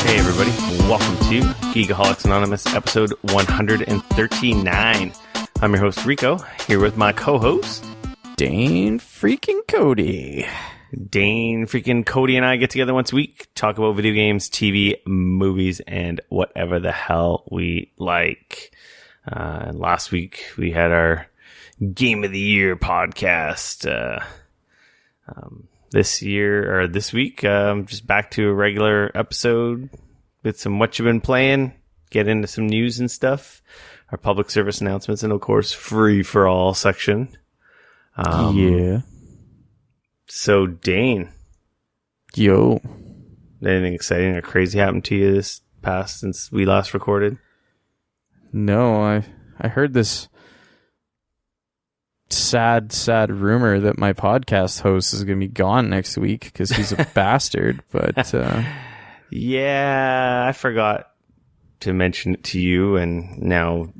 Hey everybody, welcome to Geekoholics Anonymous episode 139. I'm your host Rico, here with my co-host Dane freaking Cody. Dane freaking Cody and I get together once a week, talk about video games, TV, movies, and whatever the hell we like. Last week we had our Game of the Year podcast. This week, just back to a regular episode with some what you've been playing, get into some news and stuff, our public service announcements, and of course, free for all section. Yeah. So, Dane. Yo. Anything exciting or crazy happened to you this past since we last recorded? No, I heard this sad rumor that my podcast host is going to be gone next week because he's a bastard, but... Yeah, I forgot to mention it to you, and now,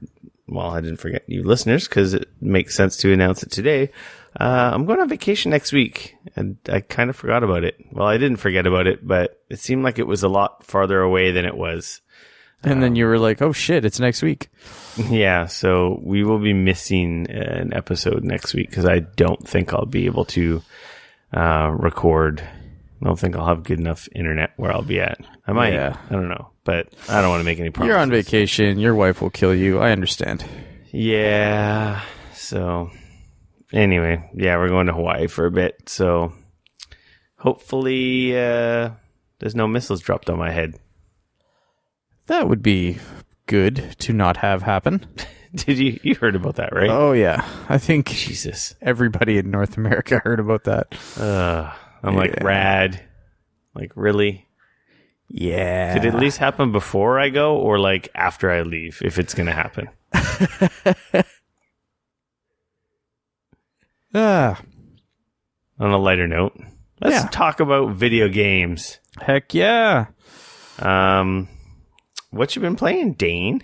well, I didn't forget you listeners because it makes sense to announce it today. I'm going on vacation next week, and I kind of forgot about it. Well, I didn't forget about it, but it seemed like it was a lot farther away than it was. And then you were like, oh shit, it's next week. Yeah, so we will be missing an episode next week because I don't think I'll be able to record. I don't think I'll have good enough internet where I'll be at. I might. Yeah. I don't know, but I don't want to make any promises. You're on vacation. Your wife will kill you. I understand. Yeah. So anyway, yeah, we're going to Hawaii for a bit. So hopefully there's no missiles dropped on my head. That would be good to not have happen. Did you heard about that, right? Oh yeah. I think Jesus. Everybody in North America heard about that. I'm like, rad. Like, really? Yeah. Could it at least happen before I go or like after I leave if it's going to happen? On a lighter note, let's talk about video games. Heck yeah. What you been playing, Dane?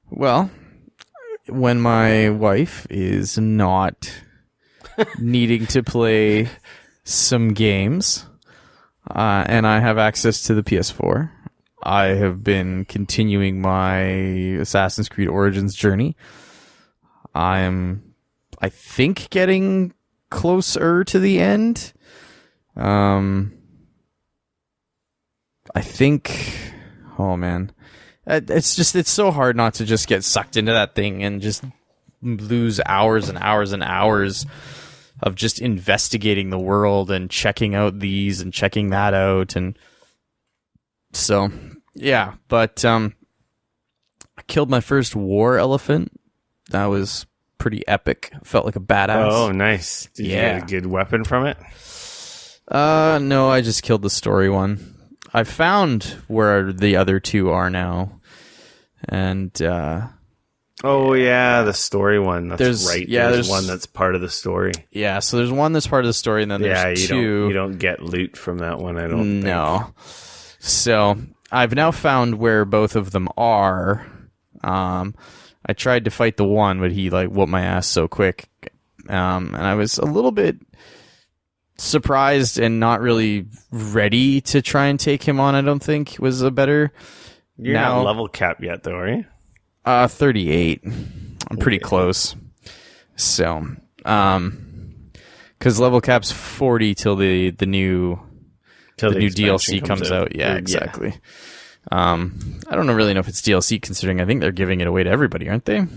Well, when my wife is not needing to play some games, and I have access to the PS4, I have been continuing my Assassin's Creed Origins journey. I think, getting closer to the end. I think... Oh, man. It's so hard not to just get sucked into that thing and just lose hours and hours and hours of just investigating the world and checking out these and checking that out. And so, yeah. But I killed my first war elephant. That was pretty epic. Felt like a badass. Oh, nice. Did you get a good weapon from it? No, I just killed the story one. I found where the other two are now. And, oh, yeah, the story one. That's right. Yeah, there's one that's part of the story. Yeah, so there's one that's part of the story, and then there's two. You don't get loot from that one, I don't think. No. So, I've now found where both of them are. I tried to fight the one, but he, whooped my ass so quick. And I was a little bit surprised and not really ready to try and take him on, I don't think, was a better... You're not level cap yet, though, are you? 38. I'm pretty close. So, because level cap's 40 till the new DLC comes out. Yeah, exactly. I don't really know if it's DLC, considering I think they're giving it away to everybody, aren't they?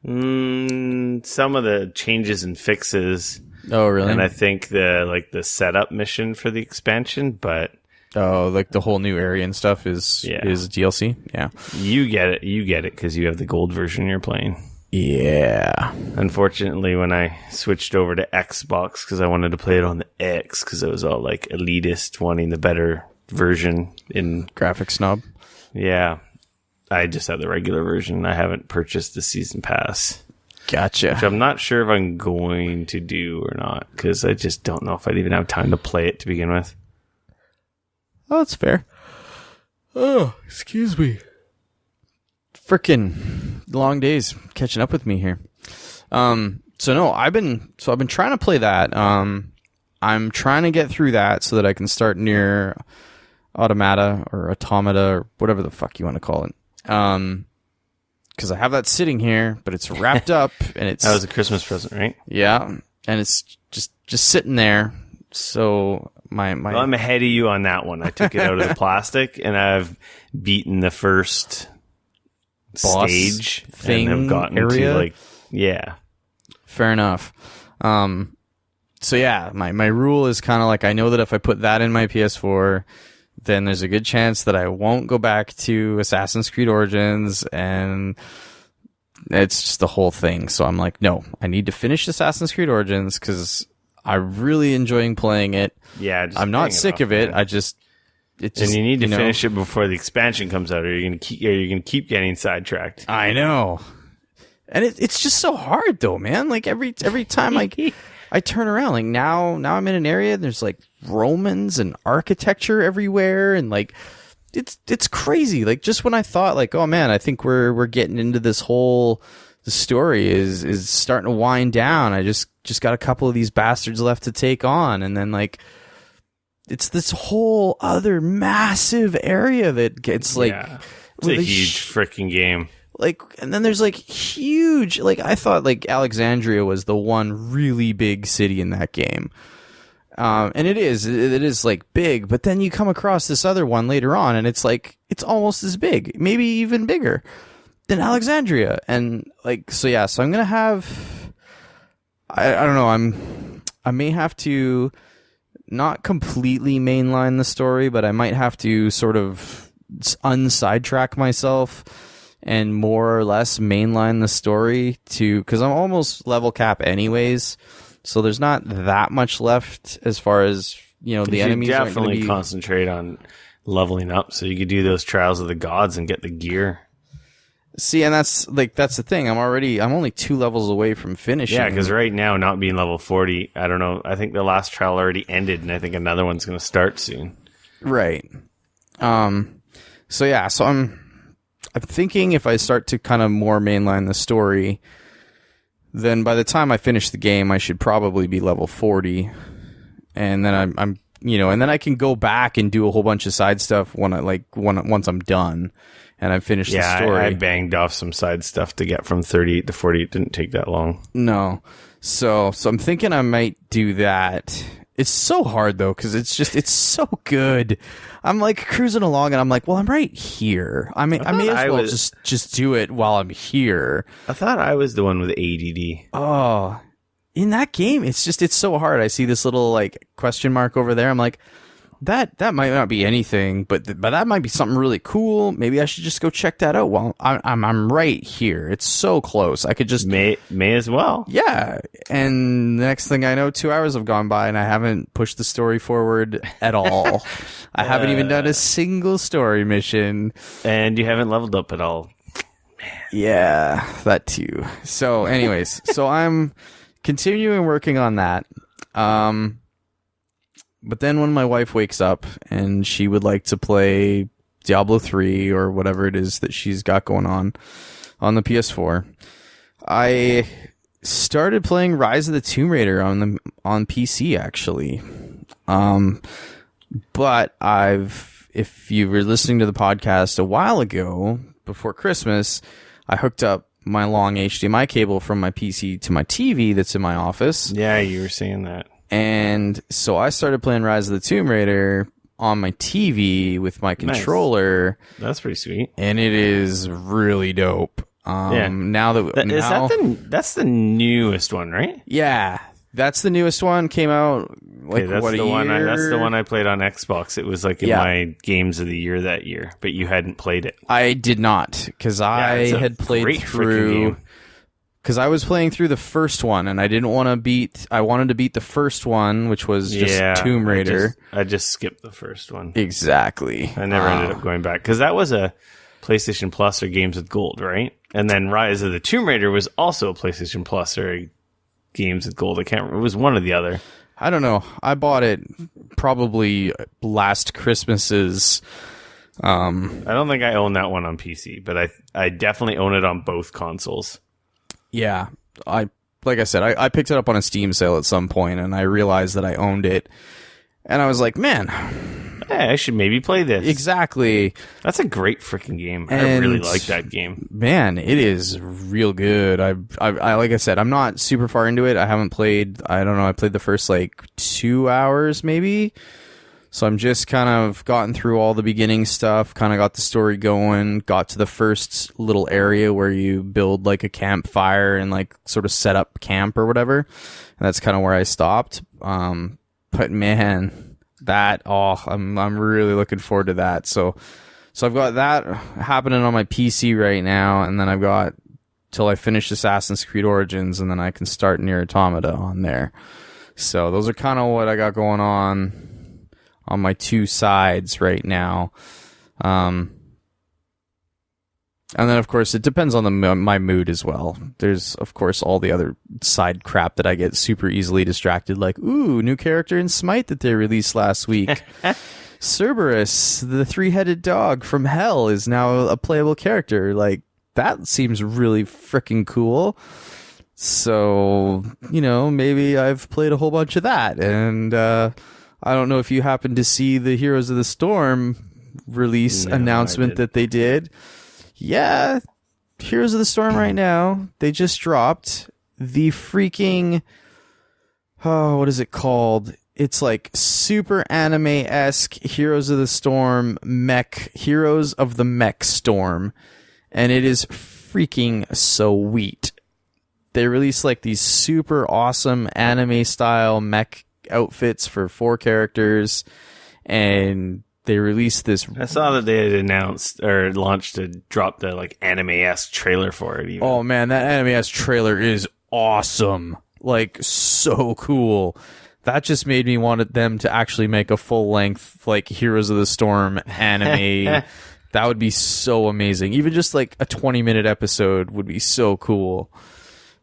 Some of the changes and fixes. Oh, really? And I think the setup mission for the expansion, but. Oh, like the whole new area and stuff is DLC? Yeah. You get it because you have the gold version you're playing. Yeah. Unfortunately, when I switched over to Xbox because I wanted to play it on the X because it was all like elitist wanting the better version in... Graphic snob? Yeah. I just have the regular version. I haven't purchased the season pass. Gotcha. Which I'm not sure if I'm going to do or not because I just don't know if I'd even have time to play it to begin with. Oh, that's fair. Oh, excuse me. Frickin' long days catching up with me here. I've been trying to play that. I'm trying to get through that so that I can start near Automata or Automata or whatever the fuck you want to call it. Because I have that sitting here, but it's wrapped up and it's That was a Christmas present, right? yeah, and it's just sitting there. So my Well, I'm ahead of you on that one. I took it out of the plastic and I've beaten the first boss stage thing and have gotten area? to like, yeah. Fair enough. So yeah, my rule is kind of like, I know that if I put that in my PS4, then there's a good chance that I won't go back to Assassin's Creed Origins, and it's just the whole thing. So I'm like, no, I need to finish Assassin's Creed Origins because I'm really enjoying playing it. Yeah, just I'm not paying sick off, of it. man. I just And you need to finish it before the expansion comes out, or you're gonna keep getting sidetracked. I know. And it's just so hard though, man. Like every time I turn around, like now I'm in an area and there's like Romans and architecture everywhere, and like it's crazy. Like just when I thought like, oh man, I think we're getting into this whole, the story is starting to wind down. I just got a couple of these bastards left to take on, and then like it's this whole other massive area that gets like it's a huge freaking game. Like, and then there's like huge, like I thought like Alexandria was the one really big city in that game. And it is like big, but then you come across this other one later on and it's like, it's almost as big, maybe even bigger than Alexandria. And like, so yeah, so I'm going to have, I don't know, I may have to not completely mainline the story, but I might have to sort of unsidetrack myself and more or less mainline the story because I'm almost level cap anyways, so there's not that much left as far as, you know, the enemies aren't going to be... concentrate on leveling up so you could do those Trials of the Gods and get the gear. See, and that's the thing. I'm only 2 levels away from finishing. Yeah, because right now, not being level 40, I don't know, I think the last trial already ended, and I think another one's going to start soon. Right. So yeah, so I'm thinking if I start to kind of more mainline the story, then by the time I finish the game, I should probably be level 40, and then I'm you know, and then I can go back and do a whole bunch of side stuff once I'm done and I've finished the story. I banged off some side stuff to get from 38 to 40. It didn't take that long. No, so I'm thinking I might do that. It's so hard though, because it's so good. I'm like cruising along and I'm like, well, I'm right here. I may as well just do it while I'm here. I thought I was the one with ADD. Oh, in that game, it's so hard. I see this little like question mark over there. I'm like, that might not be anything, but that might be something really cool. Maybe I should just go check that out. Well, I'm right here. It's so close. I could just may as well. Yeah. And the next thing I know, 2 hours have gone by and I haven't pushed the story forward at all. I haven't even done a single story mission. And you haven't leveled up at all. Man. Yeah, that too. So anyways, so I'm continuing working on that. But then when my wife wakes up and she would like to play Diablo 3 or whatever it is that she's got going on the PS4, I started playing Rise of the Tomb Raider on PC actually. But if you were listening to the podcast a while ago before Christmas, I hooked up my long HDMI cable from my PC to my TV that's in my office. Yeah, you were saying that. And so I started playing Rise of the Tomb Raider on my TV with my controller. Nice. That's pretty sweet. And it is really dope. Now that's the newest one, right? Yeah. That's the newest one. Came out like that's what, a year? That's the one I played on Xbox. It was like in my games of the year that year, but you hadn't played it. I did not, because I had played through. Because I was playing through the first one, and I wanted to beat the first one, which was just Tomb Raider. I just skipped the first one. Exactly. I never ended up going back, because that was a PlayStation Plus or Games with Gold, right? And then Rise of the Tomb Raider was also a PlayStation Plus or Games with Gold. I can't remember. It was one or the other. I don't know. I bought it probably last Christmas's. I don't think I own that one on PC, but I definitely own it on both consoles. Yeah, like I said, I picked it up on a Steam sale at some point, and I realized that I owned it, and I was like, man, I should maybe play this. Exactly. That's a great freaking game. I And really like that game. Man, it is real good. I like I said, I'm not super far into it. I haven't played, I don't know, I played the first like 2 hours maybe. So I'm just kind of gotten through all the beginning stuff, kind of got the story going, got to the first little area where you build like a campfire and like sort of set up camp or whatever. And that's kind of where I stopped. But man, I'm really looking forward to that. So I've got that happening on my PC right now, and then I've got till I finish Assassin's Creed Origins, and then I can start Nier Automata on there. So those are kind of what I got going on my two sides right now. And then, of course, it depends on my mood as well. There's, of course, all the other side crap that I get super easily distracted, like, ooh, new character in Smite that they released last week. Cerberus, the three-headed dog from Hell, is now a playable character. Like, that seems really freaking cool. So, maybe I've played a whole bunch of that. And I don't know if you happened to see the Heroes of the Storm release announcement that they did. Yeah, Heroes of the Storm right now, they just dropped the freaking, what is it called? It's like super anime-esque Heroes of the Storm Heroes of the Mech Storm, and it is freaking sweet. They released like these super awesome anime-style mech outfits for 4 characters, and they released this. I saw that they had announced or dropped the like anime-esque trailer for it. Even. Oh man, that anime-esque trailer is awesome. Like, so cool. That just made me want them to actually make a full-length like Heroes of the Storm anime. That would be so amazing. Even just like a 20-minute episode would be so cool.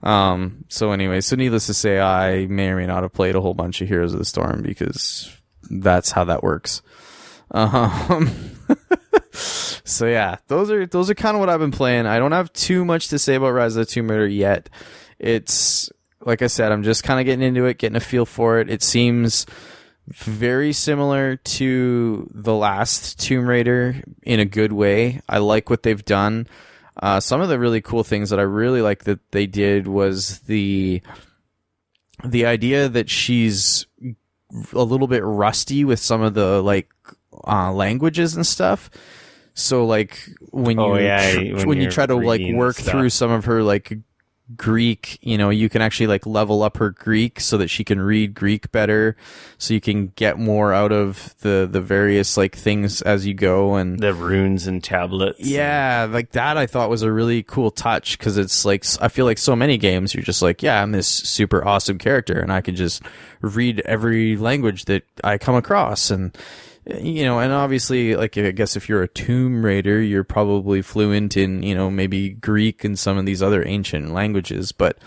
So anyway, so needless to say, I may or may not have played a whole bunch of Heroes of the Storm because that's how that works. So yeah, those are kind of what I've been playing. I don't have too much to say about Rise of the Tomb Raider yet. It's like I said, I'm just kind of getting into it, getting a feel for it. It seems very similar to the last Tomb Raider in a good way. I like what they've done. Some of the really cool things that I really like that they did was the idea that she's a little bit rusty with some of the like languages and stuff. So like when you try to like work through some of her like Greek, you can actually like level up her Greek so that she can read Greek better, so you can get more out of the various like things as you go, and the runes and tablets. Yeah, like that I thought was a really cool touch, because it's like, I feel like so many games you're just like, yeah, I'm this super awesome character and I can just read every language that I come across, and and obviously, like, I guess if you're a Tomb Raider, you're probably fluent in, maybe Greek and some of these other ancient languages. But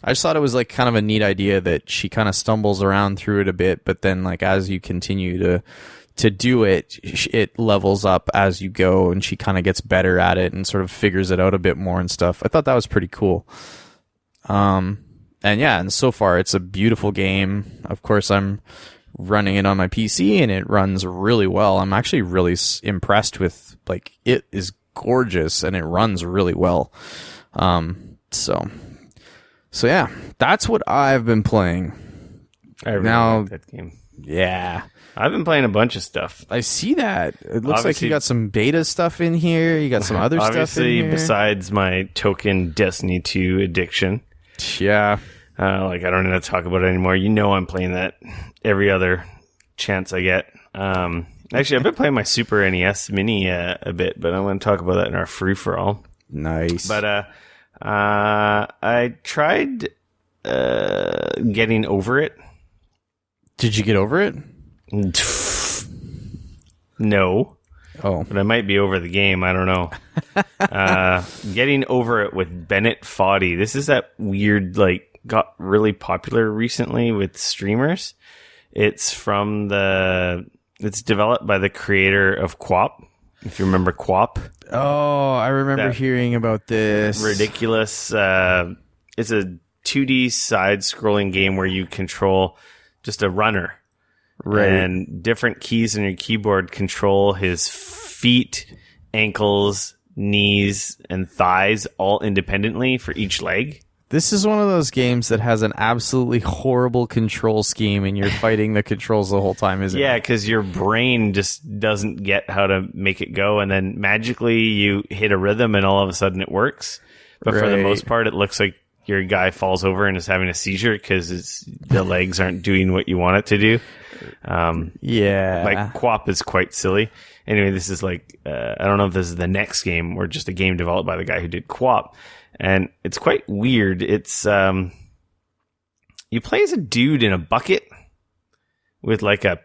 I just thought it was like kind of a neat idea that she kind of stumbles around through it a bit, but then like as you continue to do it, it levels up as you go, and she kind of gets better at it and sort of figures it out a bit more and stuff. I thought that was pretty cool. And yeah, and so far it's a beautiful game. Of course, I'm running it on my PC and it runs really well. I'm actually really impressed with, like, it is gorgeous and it runs really well. So yeah, that's what I've been playing. I really like that game. Yeah. I've been playing a bunch of stuff. I see that. It looks like you got some beta stuff in here. You got some other stuff in here. Besides my token Destiny 2 addiction. Yeah. I don't know how to talk about it anymore. I'm playing that every other chance I get. Actually, I've been playing my Super NES Mini a bit, but I'm going to talk about that in our free-for-all. Nice. But I tried getting over it. Did you get over it? No. Oh. But I might be over the game. I don't know. Getting over it with Bennett Foddy. This is that weird, got really popular recently with streamers. It's it's developed by the creator of QWOP. If you remember QWOP. Oh, I remember hearing about this. Ridiculous. It's a 2D side-scrolling game where you control just a runner. Right. And different keys on your keyboard control his feet, ankles, knees, and thighs all independently for each leg. This is one of those games that has an absolutely horrible control scheme, and you're fighting the controls the whole time, isn't it? Yeah, because your brain just doesn't get how to make it go, and then magically you hit a rhythm, and all of a sudden it works. But for the most part, it looks like your guy falls over and is having a seizure because the legs aren't doing what you want it to do. Like QWOP is quite silly. Anyway, this is like I don't know if this is the next game or just a game developed by the guy who did QWOP. And it's quite weird. It's you play as a dude in a bucket with like a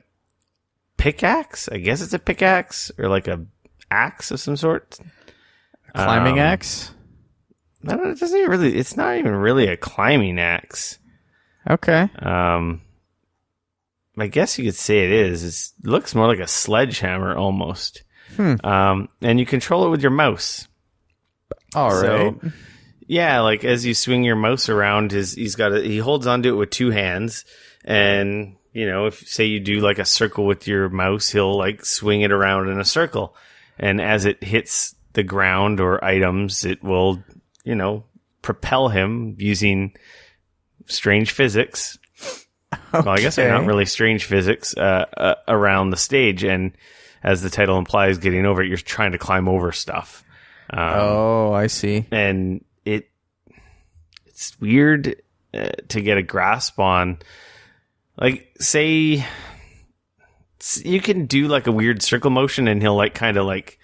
pickaxe. I guess it's a pickaxe or like a axe of some sort. A climbing axe? I don't know, it's not even really a climbing axe. Okay. I guess you could say it is. It looks more like a sledgehammer almost. And you control it with your mouse. All right. So, yeah, like as you swing your mouse around, he holds onto it with two hands, and you know, if say you do like a circle with your mouse, he'll like swing it around in a circle, and as it hits the ground or items, it will, you know, propel him using strange physics. Okay. Well, I guess they're not really strange physics around the stage, and as the title implies, getting over it, you're trying to climb over stuff. I see. And it's weird to get a grasp on. Like, say you can do like a weird circle motion, and he'll like kind of like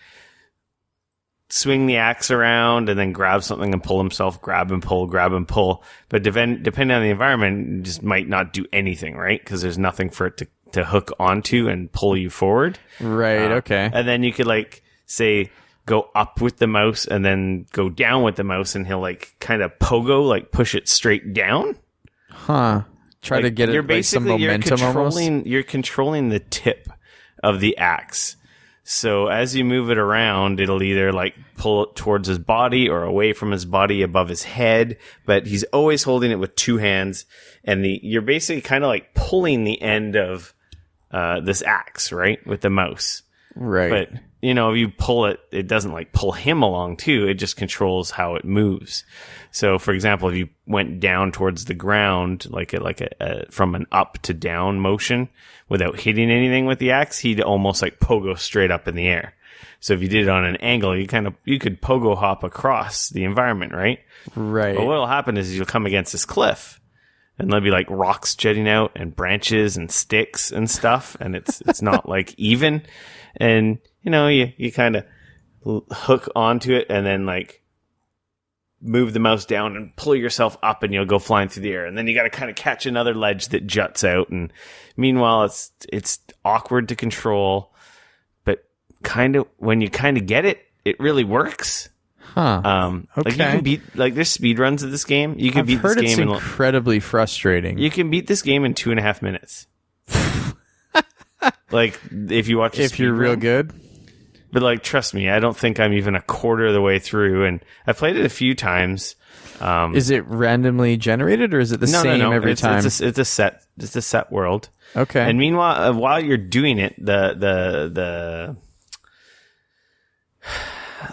swing the axe around and then grab something and pull himself, grab and pull. But depending on the environment, it just might not do anything, right? Because there's nothing for it to hook onto and pull you forward. Right, okay. And then you could like, say, go up with the mouse and then go down with the mouse, and he'll like kind of pogo, like push it straight down. Try like, to get it like some momentum almost. You're controlling the tip of the axe. So as you move it around, it'll either like pull it towards his body or away from his body, above his head. But he's always holding it with two hands, and you're basically kind of like pulling the end of this axe, right, with the mouse. Right. But you know, if you pull it, it doesn't like pull him along too. It just controls how it moves. So, for example, if you went down towards the ground, like a from an up to down motion without hitting anything with the axe, he'd almost like pogo straight up in the air. So if you did it on an angle, you could pogo hop across the environment, right? Right. But what'll happen is you'll come against this cliff, and there'll be like rocks jutting out and branches and sticks and stuff, and it's not like even. And you know, you kind of hook onto it and then like move the mouse down and pull yourself up, and you'll go flying through the air. And then you got to kind of catch another ledge that juts out. And meanwhile, it's awkward to control, but kind of when you kind of get it, it really works. Okay. Like you can beat, like there's speed runs of this game. You can beat this game. It's incredibly frustrating. You can beat this game in 2.5 minutes. Like if you watch, if you're real good. But like, trust me, I don't think I'm even a quarter of the way through, and I've played it a few times. Is it randomly generated, or is it the same every time? It's a set world. Okay. And meanwhile, while you're doing it, the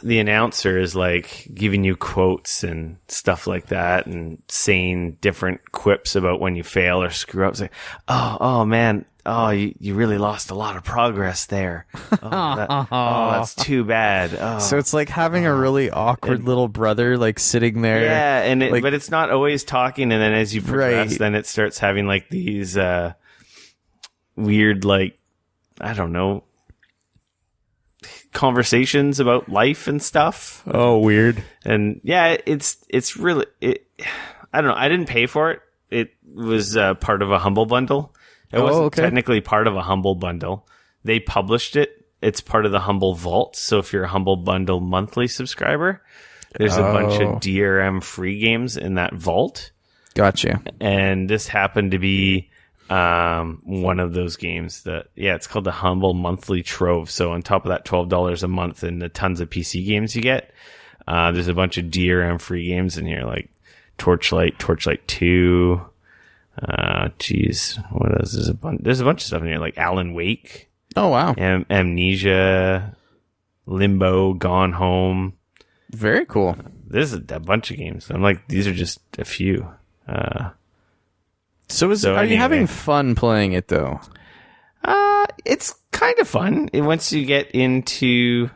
announcer is like giving you quotes and stuff like that, and saying different quips about when you fail or screw up. It's like, oh man. Oh, you really lost a lot of progress there. That's too bad. Oh. So it's like having a really awkward little brother like sitting there. Yeah, and like, but it's not always talking, and then as you progress, then it starts having like these weird, like, I don't know, conversations about life and stuff. Oh, weird. And yeah, it's really, I don't know. I didn't pay for it. It was part of a Humble Bundle. It wasn't technically part of a Humble Bundle. They published it. It's part of the Humble Vault. So if you're a Humble Bundle monthly subscriber, there's a bunch of DRM free games in that vault. Gotcha. And this happened to be one of those games it's called the Humble Monthly Trove. So on top of that $12 a month and the tons of PC games you get, there's a bunch of DRM free games in here, like Torchlight 2, Geez, what else? There's a bunch of stuff in here, like Alan Wake. Oh, wow. Amnesia, Limbo, Gone Home. Very cool. There's a bunch of games. I'm like, these are just a few. Are you having fun playing it, though? It's kind of fun. Once you get into...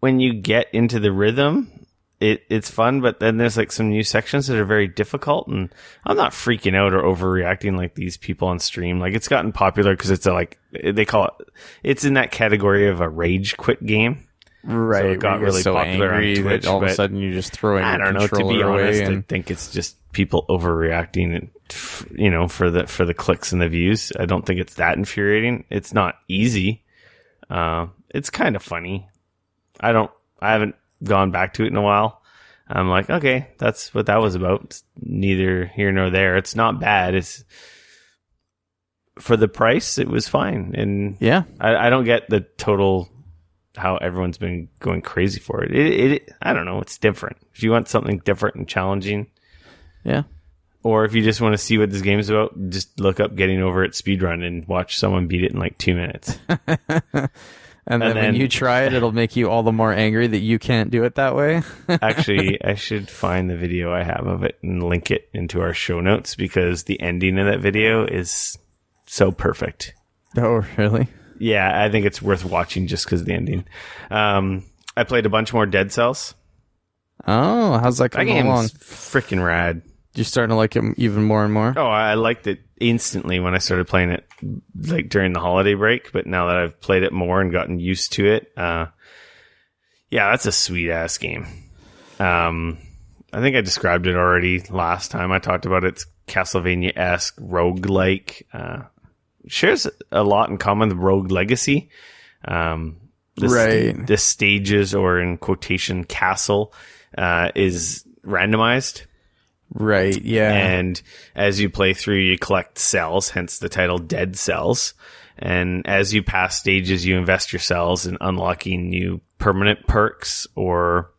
when you get into the rhythm, it's fun, but then there's like some new sections that are very difficult, and I'm not freaking out or overreacting like these people on stream. Like, it's gotten popular because it's they call it's in that category of a rage quit game. Right. So it got really popular on Twitch, that all of a sudden you just throw in your controller to be honest, away. I think it's just people overreacting and, for the clicks and the views. I don't think it's that infuriating. It's not easy. It's kind of funny. I haven't gone back to it in a while. I'm like, okay, that's what that was about. It's neither here nor there. It's not bad. It's for the price, it was fine. And yeah, I don't get the total how everyone's been going crazy for it. It I don't know. It's different. If you want something different and challenging, yeah. Or if you just want to see what this game is about, just look up Getting Over It speedrun and watch someone beat it in like 2 minutes. And then when you try it, it'll make you all the more angry that you can't do it that way. Actually, I should find the video I have of it and link it into our show notes, because the ending of that video is so perfect. Oh, really? Yeah, I think it's worth watching just because of the ending. I played a bunch more Dead Cells. Oh, how's that coming along? Freaking rad. You're starting to like it even more and more? Oh, I liked it instantly when I started playing it, like during the holiday break. But now that I've played it more and gotten used to it, yeah, that's a sweet ass game. I think I described it already last time I talked about it. It's Castlevania-esque roguelike. Shares a lot in common with Rogue Legacy. The stages, or in quotation, castle, is randomized. Right, yeah. And as you play through, you collect cells, hence the title Dead Cells. And as you pass stages, you invest your cells in unlocking new permanent perks or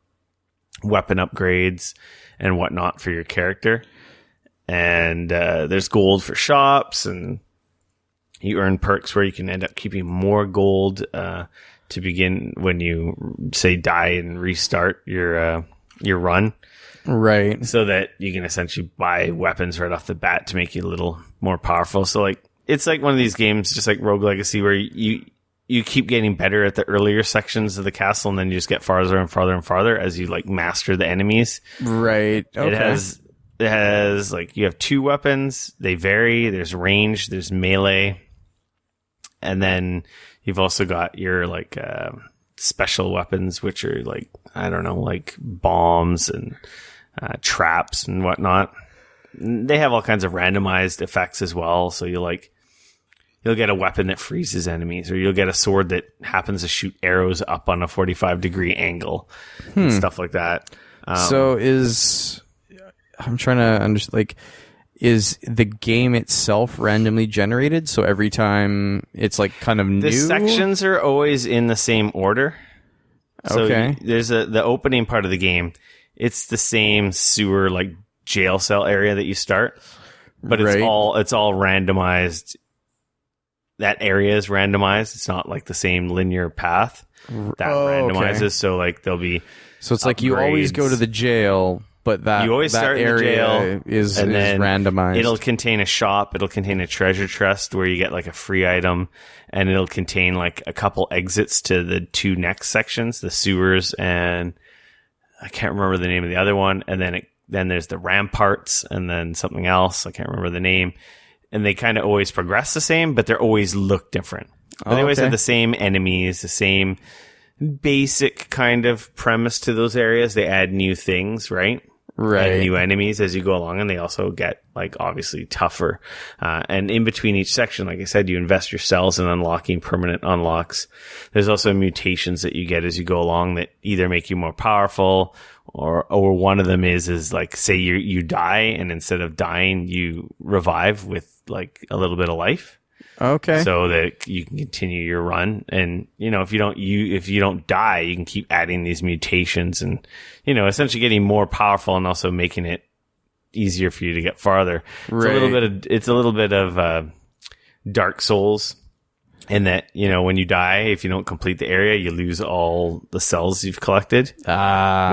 weapon upgrades and whatnot for your character. And there's gold for shops, and you earn perks where you can end up keeping more gold to begin when you, say, die and restart your run. Right. So that you can essentially buy weapons right off the bat to make you a little more powerful. So, like, it's like one of these games, just like Rogue Legacy, where you keep getting better at the earlier sections of the castle, and then you just get farther and farther and farther as you, like, master the enemies. Right. Okay. It has, like, you have 2 weapons. They vary. There's range. There's melee. And then you've also got your, like, special weapons, which are, like, I don't know, like bombs and traps and whatnot. They have all kinds of randomized effects as well. So you'll get a weapon that freezes enemies, or you'll get a sword that happens to shoot arrows up on a 45-degree angle and stuff like that. I'm trying to understand, like, is the game itself randomly generated? So every time it's like kind of new? The sections are always in the same order. So okay. There's the opening part of the game. It's the same sewer, like, jail cell area that you start, but it's all randomized. That area is randomized. It's not like the same linear path that randomizes. Okay. So, like, there'll be it's like you always go to the jail, but that you always start in the jail is randomized. It'll contain a shop. It'll contain a treasure chest where you get, like, a free item, and it'll contain, like, a couple exits to the 2 next sections, the sewers, and I can't remember the name of the other one. And then there's the ramparts, and then something else. I can't remember the name. And they kind of always progress the same, but they always look different. But they always have the same enemies, the same basic kind of premise to those areas. They add new things, right? Right. And new enemies as you go along, and they also get, like, obviously tougher. And in between each section, like I said, you invest your cells in unlocking permanent unlocks. There's also mutations that you get as you go along that either make you more powerful, or one of them is like, say you die, and instead of dying, you revive with, like, a little bit of life. Okay. So that you can continue your run. And, if you don't die, you can keep adding these mutations and, essentially getting more powerful, and also making it easier for you to get farther. Right. It's a little bit of Dark Souls, in that, you know, when you die, if you don't complete the area, you lose all the cells you've collected,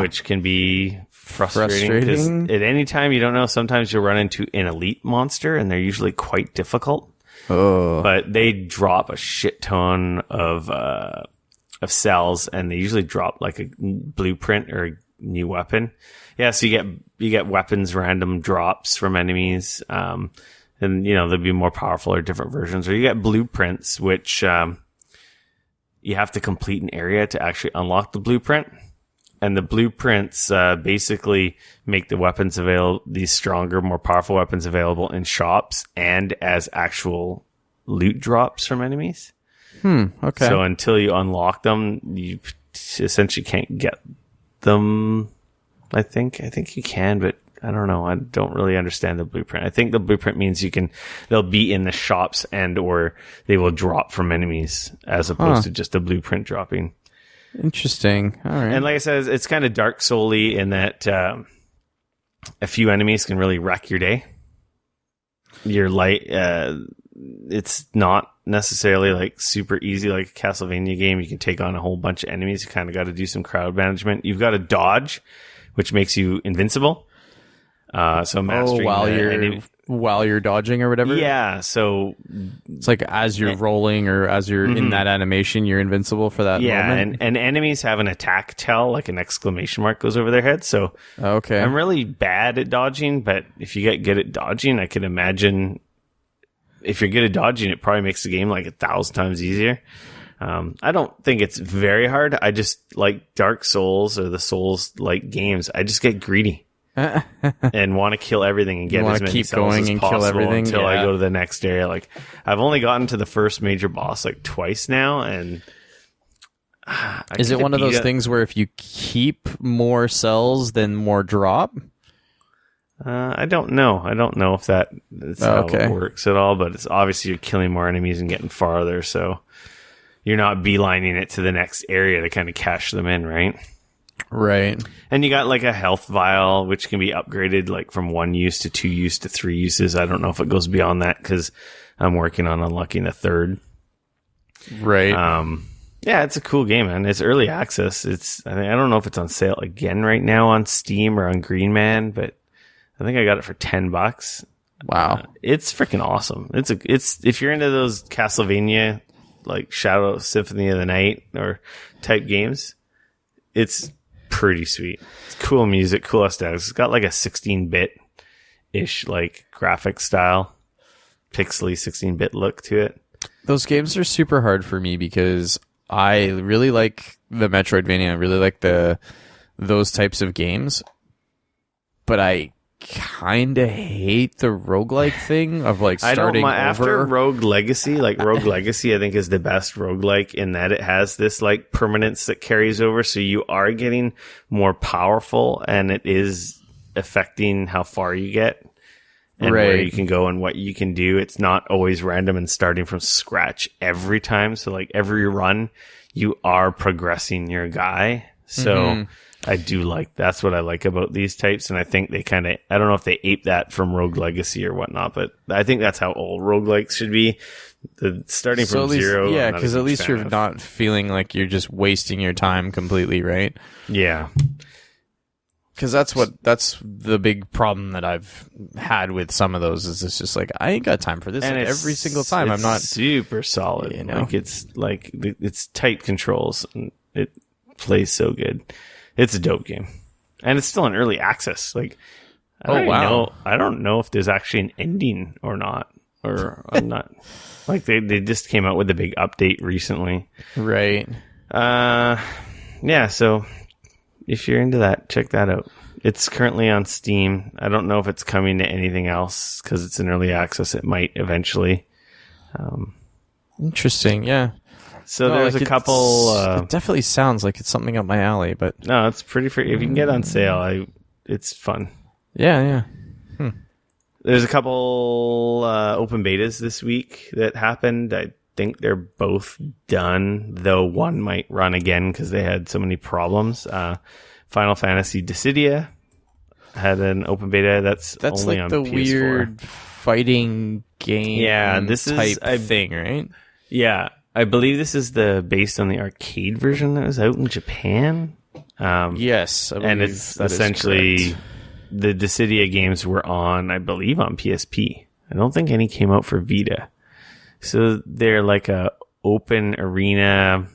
which can be frustrating. Because at any time, you don't know, sometimes you'll run into an elite monster, and they're usually quite difficult. Oh. But they drop a shit ton of cells, and they usually drop like a blueprint or a new weapon. Yeah, so you get weapons random drops from enemies. And, you know, there'll be more powerful or different versions. Or you get blueprints, which you have to complete an area to actually unlock the blueprint. And the blueprints basically make the weapons available, these stronger, more powerful weapons available in shops and as actual loot drops from enemies. Okay. So until you unlock them, you essentially can't get them. I think you can, but I don't know. I don't really understand the blueprint. I think the blueprint means they'll be in the shops and or they will drop from enemies as opposed to just a blueprint dropping. Interesting. All right. And like I said, it's kind of Dark Soul-y in that a few enemies can really wreck your day. Your light, it's not necessarily like super easy like a Castlevania game. You can take on a whole bunch of enemies. You kind of got to do some crowd management. You've got to dodge, which makes you invincible. So mastering while you're dodging or whatever. Yeah, so it's like as you're rolling or as you're in that animation, you're invincible for that moment. and enemies have an attack tell, like an exclamation mark goes over their head. So okay, I'm really bad at dodging, but if you get good at dodging, I can imagine if you're good at dodging, it probably makes the game like 1,000 times easier. I don't think it's very hard. I just like Dark Souls or the Souls-like games. I just get greedy. And want to kill everything and get as many cells as possible until I go to the next area. Like, I've only gotten to the first major boss like twice now, and is it one of those things where if you keep more cells, then more drop? I don't know. I don't know if that's how it works at all, but it's obviously you're killing more enemies and getting farther, so you're not beelining it to the next area to kind of cash them in, right? Right. And you got like a health vial, which can be upgraded like from 1 use to 2 use to 3 uses. I don't know if it goes beyond that because I'm working on unlocking a third. Right. Yeah, it's a cool game, man. It's early access. I don't know if it's on sale again right now on Steam or on Green Man, but I think I got it for $10. Wow. It's freaking awesome. It's if you're into those Castlevania, like Shadow Symphony of the Night or type games, it's pretty sweet. It's cool music, cool aesthetics. It's got like a 16-bit-ish like graphic style, pixely 16-bit look to it. Those games are super hard for me because I really like the Metroidvania. I really like those types of games, but I kind of hate the roguelike thing of like starting over. After Rogue Legacy, like Rogue Legacy I think is the best roguelike in that it has this like permanence that carries over, so you are getting more powerful and it is affecting how far you get and where you can go and what you can do. It's not always random and starting from scratch every time, so like every run you are progressing your guy. So I do that's what I like about these types, and I think they kind of, I don't know if they ape that from Rogue Legacy or whatnot, but I think that's how all roguelikes should be. Starting from zero. Yeah, because at least you're not feeling like you're just wasting your time completely, right? Yeah. Because that's the big problem that I've had with some of those is it's just like, I ain't got time for this and every single time. I'm not super solid. You know? It's tight controls and it plays so good. It's a dope game, and it's still in early access. Like, I don't know if there's actually an ending or not, or I'm not. Like they just came out with a big update recently, right? Yeah. So if you're into that, check that out. It's currently on Steam. I don't know if it's coming to anything else because it's in early access. It might eventually. Interesting. Yeah. So there's a couple. It definitely sounds like it's something up my alley, but no, it's pretty free. If you can get on sale, it's fun. Yeah. There's a couple open betas this week that happened. I think they're both done, though one might run again because they had so many problems. Final Fantasy Dissidia. had an open beta. That's only like on the PS4. weird fighting game this type is thing, right? Yeah, I believe this is based on the arcade version that was out in Japan. Yes, and it's essentially the Dissidia games were on, I believe, on PSP. I don't think any came out for Vita. So they're like a open arena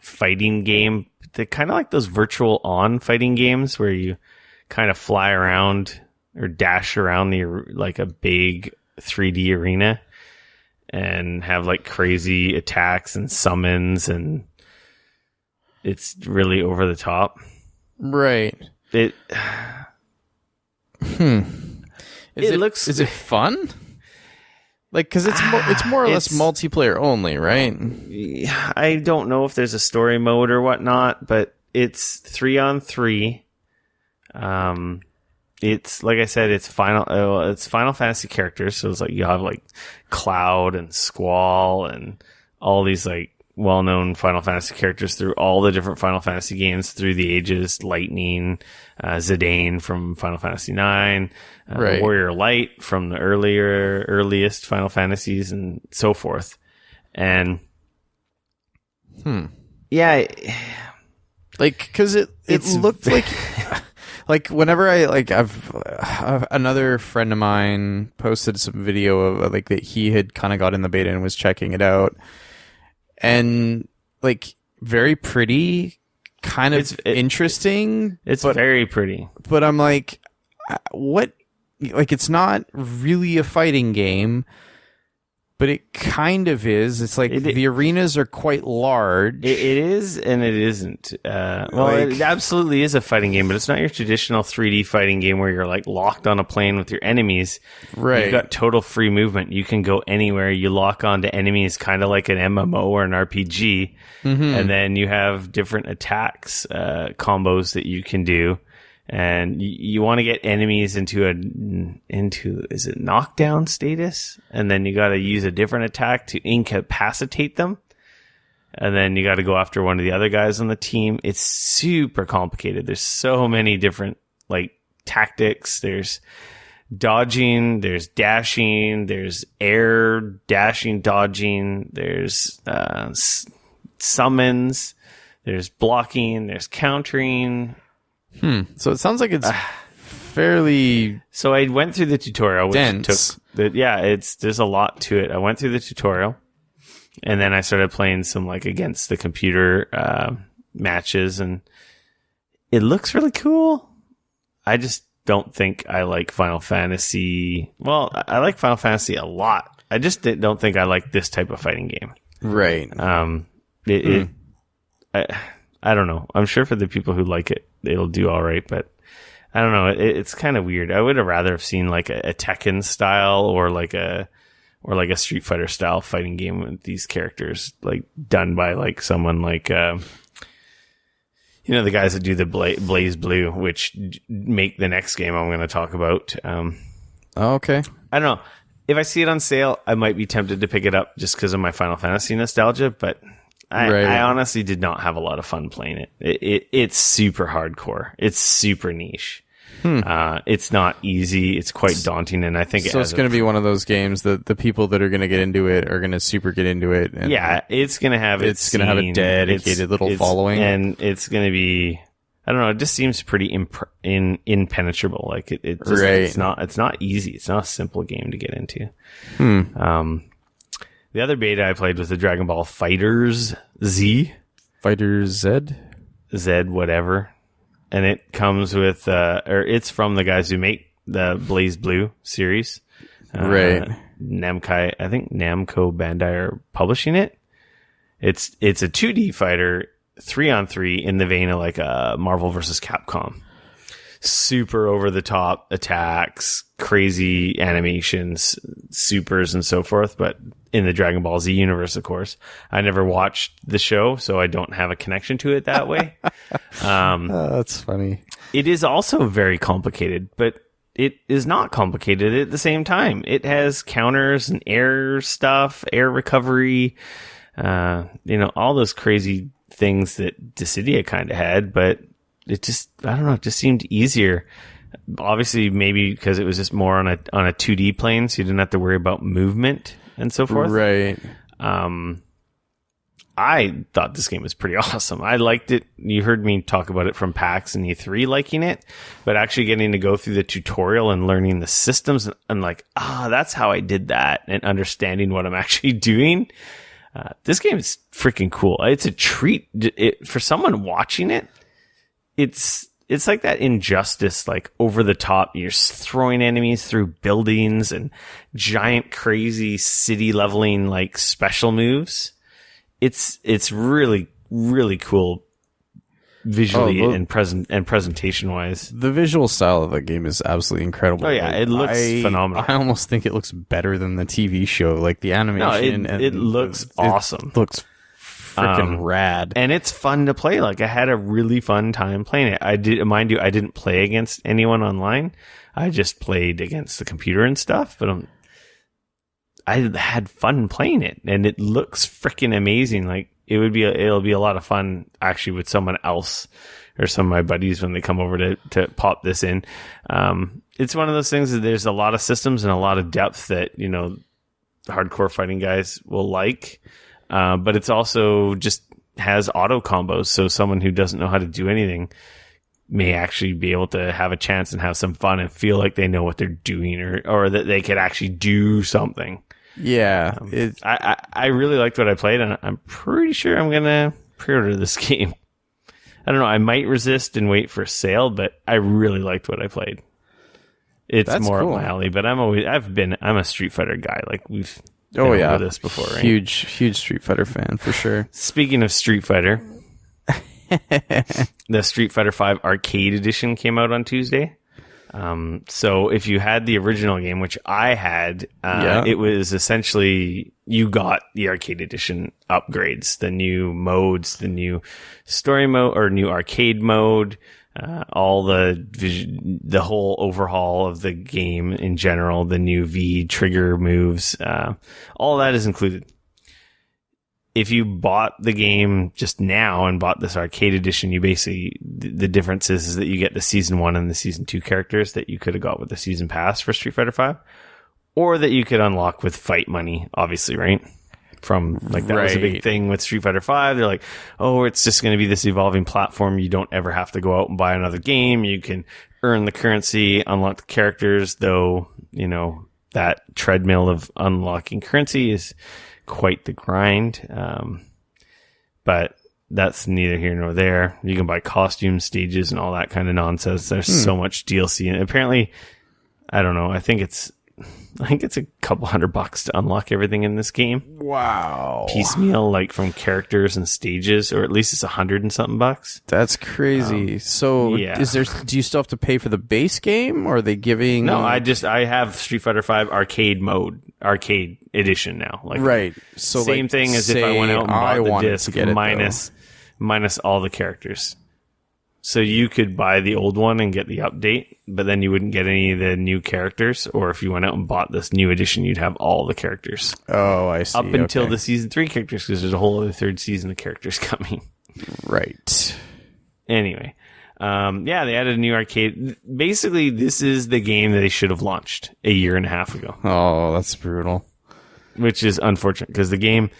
fighting game. They're kind of like those virtual on fighting games where you kind of fly around or dash around like a big 3D arena and have like crazy attacks and summons, and it's really over the top. Right. It Is it fun? Like, because it's more or less multiplayer only, right? I don't know if there's a story mode or whatnot, but it's 3-on-3. It's like I said, it's Final Fantasy characters, so it's like you have like Cloud and Squall and all these like well-known Final Fantasy characters through all the different Final Fantasy games through the ages. Lightning, Zidane from Final Fantasy IX, right. Warrior Light from the earliest Final Fantasies, and so forth. And yeah, like, because it looked like like whenever I've another friend of mine posted some video of like that he had kind of got in the beta and was checking it out. And like very pretty, kind of interesting. It's very pretty. But I'm like, what? Like, it's not really a fighting game, but it kind of is. It's like the arenas are quite large. It is, and it isn't. It absolutely is a fighting game, but it's not your traditional 3D fighting game where you're like locked on a plane with your enemies. Right. You've got total free movement. You can go anywhere. You lock onto enemies, kind of like an MMO or an RPG, and then you have different attacks, combos that you can do. And you want to get enemies into is it knockdown status? And then you got to use a different attack to incapacitate them. And then you got to go after one of the other guys on the team. It's super complicated. There's so many different like tactics. There's dodging, there's dashing, there's air dashing, dodging, there's summons, there's blocking, there's countering. So it sounds like it's fairly. So I went through the tutorial, which dense. there's a lot to it. I went through the tutorial, and then I started playing some like against the computer matches, and it looks really cool. I just don't think I like Final Fantasy. Well, I like Final Fantasy a lot. I just don't think I like this type of fighting game. Right. I don't know. I'm sure for the people who like it, it'll do all right, but I don't know. It's kind of weird. I would have rather have seen like a Tekken style or like a Street Fighter style fighting game with these characters, like done by like someone like, the guys that do the Blaze Blue, which make the next game I'm going to talk about. Okay. I don't know. If I see it on sale, I might be tempted to pick it up just because of my Final Fantasy nostalgia, but I honestly did not have a lot of fun playing it. It's super hardcore. It's super niche. It's not easy. It's quite daunting, and I think so. It's going to be one of those games that the people that are going to get into it are going to super get into it. And it's going to have a dedicated little following, and it's going to be. I don't know. It just seems pretty impenetrable. Like it's not easy. It's not a simple game to get into. The other beta I played was the Dragon Ball FighterZ. FighterZ? Z, whatever. And it comes with, it's from the guys who make the Blaze Blue series. Right. Namco, I think Namco Bandai are publishing it. It's a 2D fighter, 3-on-3 in the vein of like a Marvel vs. Capcom. Super over the top attacks, crazy animations, supers and so forth, but in the Dragon Ball Z universe, of course. I never watched the show, so I don't have a connection to it that way. That's funny. It is also very complicated, but it is not complicated at the same time. It has counters and air stuff, air recovery, all those crazy things that Dissidia kind of had, but it just, I don't know, it just seemed easier. obviously maybe because it was just more on a 2D plane, so you didn't have to worry about movement and so forth. Right. I thought this game was pretty awesome. I liked it. You heard me talk about it from PAX and E3 liking it, but actually getting to go through the tutorial and learning the systems and like, that's how I did that, and understanding what I'm actually doing. This game is freaking cool. It's a treat for someone watching it. It's like that Injustice, like over the top. You're throwing enemies through buildings and giant, crazy city leveling like special moves. It's really, really cool visually and presentation wise. The visual style of the game is absolutely incredible. Oh yeah, it looks phenomenal. I almost think it looks better than the TV show. Like the animation, it looks awesome. It looks freaking rad, and it's fun to play. Like I had a really fun time playing it. I didn't play against anyone online. I just played against the computer and stuff. But I had fun playing it, and it looks freaking amazing. Like it'll be a lot of fun actually with someone else or some of my buddies when they come over to pop this in. It's one of those things that there's a lot of systems and a lot of depth that, you know, hardcore fighting guys will like. But it's also just has auto combos. So someone who doesn't know how to do anything may actually be able to have a chance and have some fun and feel like they know what they're doing or that they could actually do something. Yeah. I really liked what I played, and I'm pretty sure I'm going to pre-order this game. I don't know. I might resist and wait for a sale, but I really liked what I played. That's more cool. Up my alley, but I'm a Street Fighter guy. Like we've been over this before, right? Huge Street Fighter fan for sure. Speaking of Street Fighter, the Street Fighter V Arcade Edition came out on Tuesday. So if you had the original game, which I had, it was essentially you got the Arcade Edition upgrades, the new modes, the new story mode or new arcade mode, all the whole overhaul of the game in general, the new V trigger moves, all that is included. If you bought the game just now and bought this arcade edition, you basically, the difference is that you get the season 1 and the season 2 characters that you could have got with the season pass for Street Fighter V, or that you could unlock with fight money, obviously, right? That was a big thing with Street Fighter V. They're like, oh, it's just going to be this evolving platform. You don't ever have to go out and buy another game. You can earn the currency, unlock the characters, though, you know, that treadmill of unlocking currency is quite the grind. But that's neither here nor there. You can buy costumes, stages, and all that kind of nonsense. There's so much DLC. And apparently, I don't know, I think it's a couple $100 to unlock everything in this game. Wow. Piecemeal, like from characters and stages, or at least it's $100 and something bucks. That's crazy. Do you still have to pay for the base game, or are they giving? No, I have Street Fighter V arcade edition now. Like, right. So same thing as if I went out and bought the disc minus all the characters. So you could buy the old one and get the update, but then you wouldn't get any of the new characters. Or if you went out and bought this new edition, you'd have all the characters. Oh, I see. Up until the season 3 characters, because there's a whole other third season of characters coming. Right. Anyway, they added a new arcade. Basically, this is the game that they should have launched a year and a half ago. Oh, that's brutal. Which is unfortunate, because the game...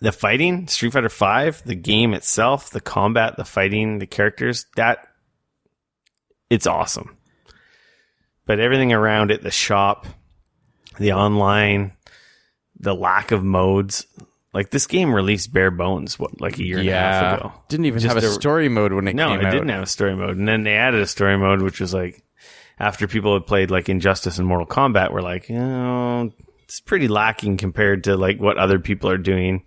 The fighting, Street Fighter V, the game itself, the combat, the fighting, the characters, it's awesome. But everything around it, the shop, the online, the lack of modes, like this game released bare bones, like a year and a half ago. Didn't even have a story mode when it came out. No, it didn't have a story mode. And then they added a story mode, which was like, after people had played like Injustice and Mortal Kombat, we're like, it's pretty lacking compared to like what other people are doing.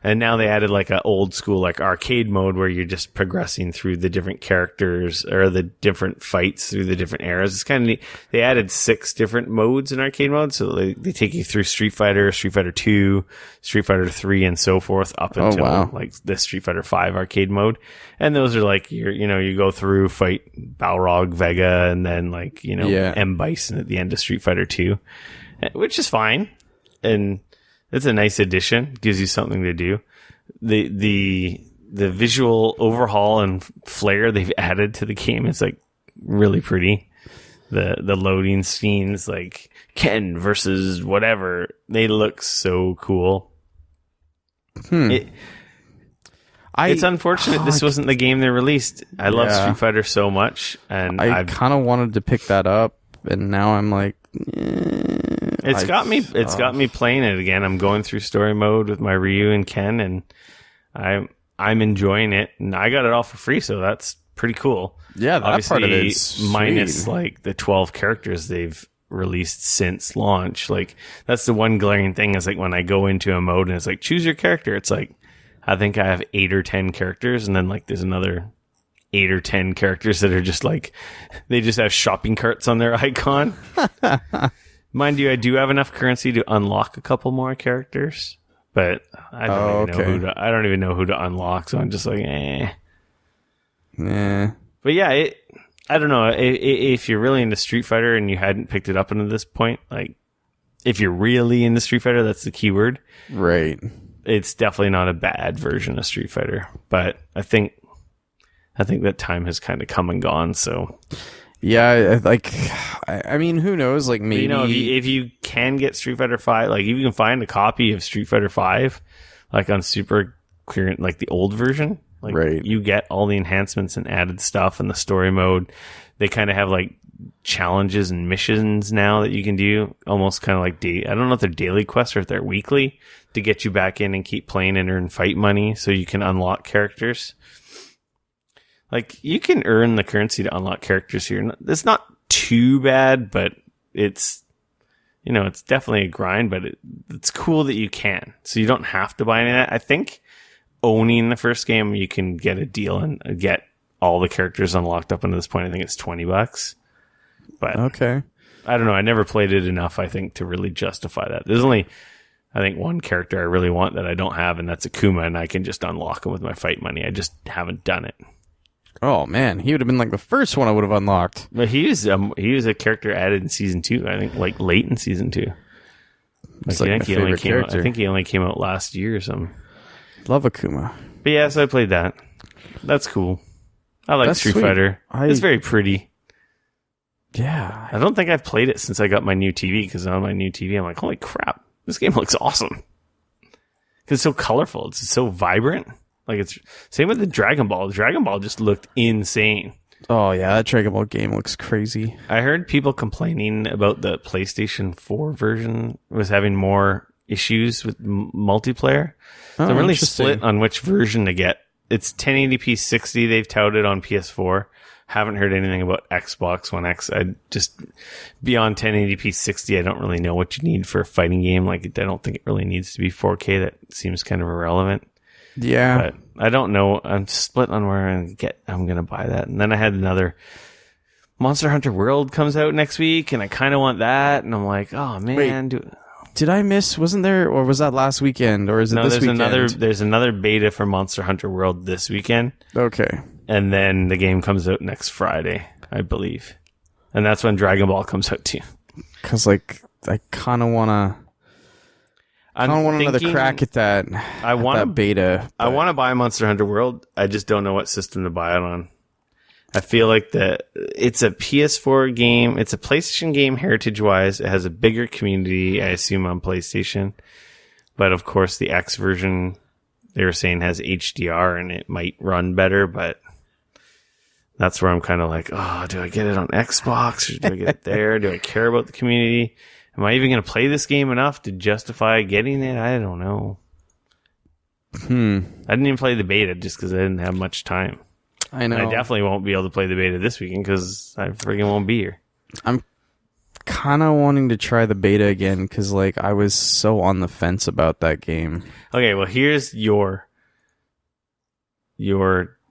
And now they added like an old school like arcade mode where you're just progressing through the different characters or the different fights through the different eras. It's kind of neat. They added 6 different modes in arcade mode. So they take you through Street Fighter 2, Street Fighter 3, and so forth up until like the Street Fighter 5 arcade mode. And those are like, you go through, fight Balrog, Vega, and then like, M. Bison at the end of Street Fighter 2. Which is fine, and it's a nice addition. Gives you something to do. The visual overhaul and flair they've added to the game is like really pretty. the loading scenes, like Ken versus whatever, they look so cool. It's unfortunate this wasn't the game they released. I love Street Fighter so much, and I kind of wanted to pick that up, and now I'm like, it's got me playing it again. I'm going through story mode with my Ryu and Ken, and I'm enjoying it, and I got it all for free, so that's pretty cool. Yeah, that obviously, part of it is minus like the 12 characters they've released since launch. Like, that's the one glaring thing, is like when I go into a mode and it's like choose your character, it's like I think I have 8 or 10 characters, and then like there's another 8 or 10 characters that are just like, they just have shopping carts on their icon. Mind you, I do have enough currency to unlock a couple more characters, but I don't even know who to unlock, so I'm just like, But yeah, I don't know. If you're really into Street Fighter and you hadn't picked it up until this point, like, if you're really into Street Fighter, that's the key word. Right. It's definitely not a bad version of Street Fighter, but I think that time has kind of come and gone. So yeah, like, I mean, who knows? Like, maybe, you know, if you can get Street Fighter 5, like, if you can find a copy of Street Fighter 5, like on Super Clearance, like the old version. Like, right. You get all the enhancements and added stuff in the story mode. They kind of have like challenges and missions now that you can do, almost kind of like I don't know if they're daily quests or if they're weekly, to get you back in and keep playing and earn fight money so you can unlock characters. Like, you can earn the currency to unlock characters here. It's not too bad, but it's, you know, it's definitely a grind, but it's cool that you can. So you don't have to buy any of that. I think owning the first game, you can get a deal and get all the characters unlocked up until this point. I think it's $20. But okay, I don't know. I never played it enough, I think, to really justify that. There's only, I think, one character I really want that I don't have, and that's Akuma, and I can just unlock him with my fight money. I just haven't done it. Oh man, he would have been like the first one I would have unlocked. But he was a character added in season 2. I think, like, late in season 2. It's like my favorite character. I think he only came out last year or something. Love Akuma. But yeah, so I played that. That's cool. I like Street Fighter. It's very pretty. Yeah. I don't think I've played it since I got my new TV, because on my new TV, I'm like, holy crap, this game looks awesome. Because it's so colorful. It's so vibrant. Like, it's same with the Dragon Ball. Dragon Ball just looked insane. Oh, yeah, that Dragon Ball game looks crazy. I heard people complaining about the PlayStation 4 version was having more issues with multiplayer. So I'm really split on which version to get. It's 1080p 60 they've touted on PS4. Haven't heard anything about Xbox One X. I just, beyond 1080p 60, I don't really know what you need for a fighting game. Like, I don't think it really needs to be 4K. That seems kind of irrelevant. Yeah. But I don't know. I'm split on where I'm going to buy that. And then I had another Monster Hunter World comes out next week, and I kind of want that. And I'm like, oh man. Did I miss? Wasn't there, or was that last weekend, or is it this weekend? There's another beta for Monster Hunter World this weekend. Okay. And then the game comes out next Friday, I believe. And that's when Dragon Ball comes out too. Because, like, I kind of want to... I don't want another crack at that. I want that beta. I want to buy Monster Hunter World. I just don't know what system to buy it on. I feel like it's a PS4 game. It's a PlayStation game heritage-wise. It has a bigger community, I assume, on PlayStation. But, of course, the X version, they were saying, has HDR, and it might run better. But that's where I'm kind of like, oh, do I get it on Xbox, or do I get it there? Do I care about the community? Am I even going to play this game enough to justify getting it? I don't know. I didn't even play the beta just because I didn't have much time. I know. And I definitely won't be able to play the beta this weekend because I friggin' won't be here. I'm kind of wanting to try the beta again because, like, I was so on the fence about that game. Okay, well, here's your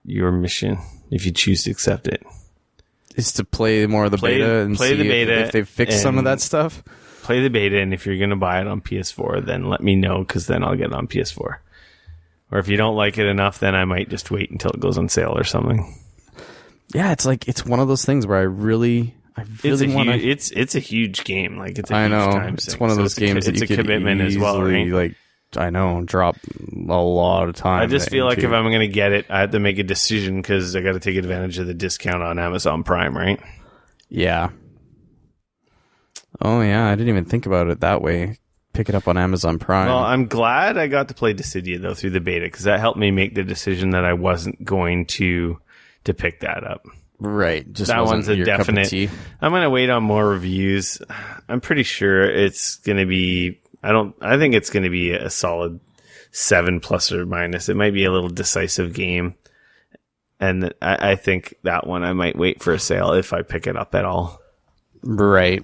mission if you choose to accept it. Is to play more of the beta and play see the beta if they've fixed some of that stuff. Play the beta, and if you're going to buy it on PS4, then let me know, because then I'll get it on PS4. Or if you don't like it enough, then I might just wait until it goes on sale or something. Yeah, it's like, it's one of those things where I really want to... It's a huge game. Like, it's a huge time sink. It's one of those games that you could commitment easily, as well, right? Like, I know, drop a lot of time. I just feel like if I'm going to get it, I have to make a decision because I got to take advantage of the discount on Amazon Prime, right? Yeah. Oh yeah, I didn't even think about it that way. Pick it up on Amazon Prime. Well, I'm glad I got to play Dissidia though through the beta, because that helped me make the decision that I wasn't going to pick that up. Right, just that one's a your cup of definite. tea. I'm gonna wait on more reviews. I'm pretty sure it's gonna be. I think it's gonna be a solid 7 plus or minus. It might be a little decisive game, and I think that one I might wait for a sale if I pick it up at all. Right.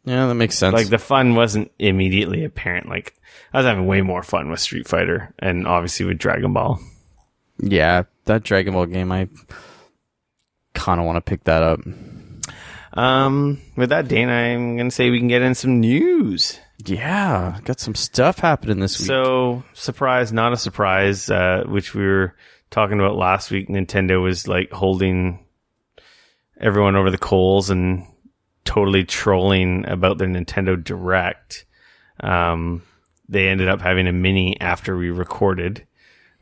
Yeah, that makes sense. Like, the fun wasn't immediately apparent. Like, I was having way more fun with Street Fighter and obviously with Dragon Ball. Yeah, that Dragon Ball game, I kind of want to pick that up. With that, Dane, I'm going to say we can get in some news. Yeah, got some stuff happening this week. So, surprise, not a surprise, which we were talking about last week. Nintendo was like holding everyone over the coals and totally trolling about their Nintendo Direct. They ended up having a mini after we recorded.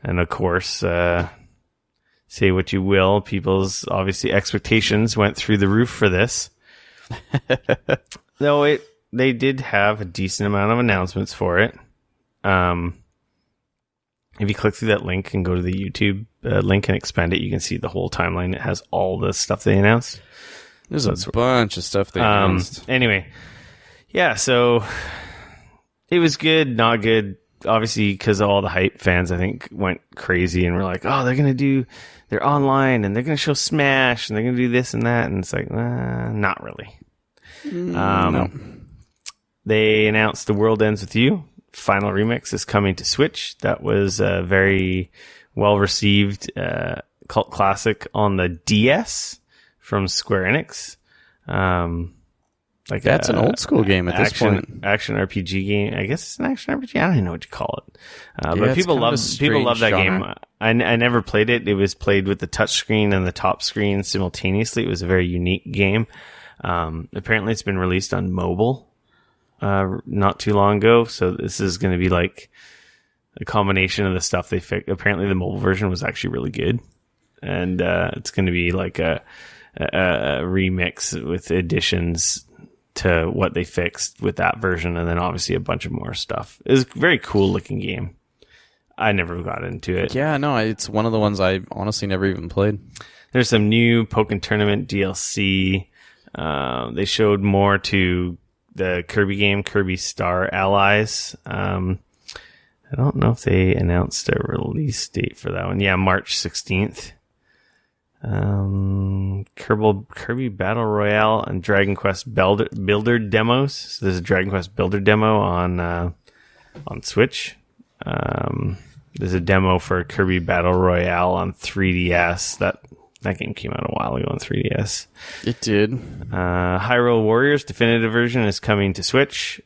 And of course, say what you will, people's obviously expectations went through the roof for this. Though they did have a decent amount of announcements for it. If you click through that link and go to the YouTube link and expand it, you can see the whole timeline. It has all the stuff they announced. There's a bunch of stuff they announced. Anyway, yeah, so it was good, not good. Obviously, because all the hype fans, I think, went crazy and were like, oh, they're online and they're going to show Smash and they're going to do this and that. And it's like, not really. No. They announced The World Ends With You. Final Remix is coming to Switch. That was a very well-received cult classic on the DS from Square Enix. Like that's an old school game at this point. Action RPG game. I guess it's an action RPG. I don't even know what you call it. But people love that game. I never played it. It was played with the touch screen and the top screen simultaneously. It was a very unique game. Apparently it's been released on mobile not too long ago. So this is going to be like a combination of the stuff they fixed. Apparently the mobile version was actually really good. And it's going to be like a remix with additions to what they fixed with that version, and then obviously a bunch of more stuff. It's a very cool looking game. I never got into it. Yeah, no, it's one of the ones I honestly never even played. There's some new Pokken Tournament DLC. They showed more to the Kirby game, Kirby Star Allies. I don't know if they announced a release date for that one. Yeah, March 16th. Kirby Battle Royale and Dragon Quest Builder demos. So there's a Dragon Quest Builder demo on Switch. There's a demo for Kirby Battle Royale on 3DS. That game came out a while ago on 3DS. It did. Hyrule Warriors Definitive Version is coming to Switch.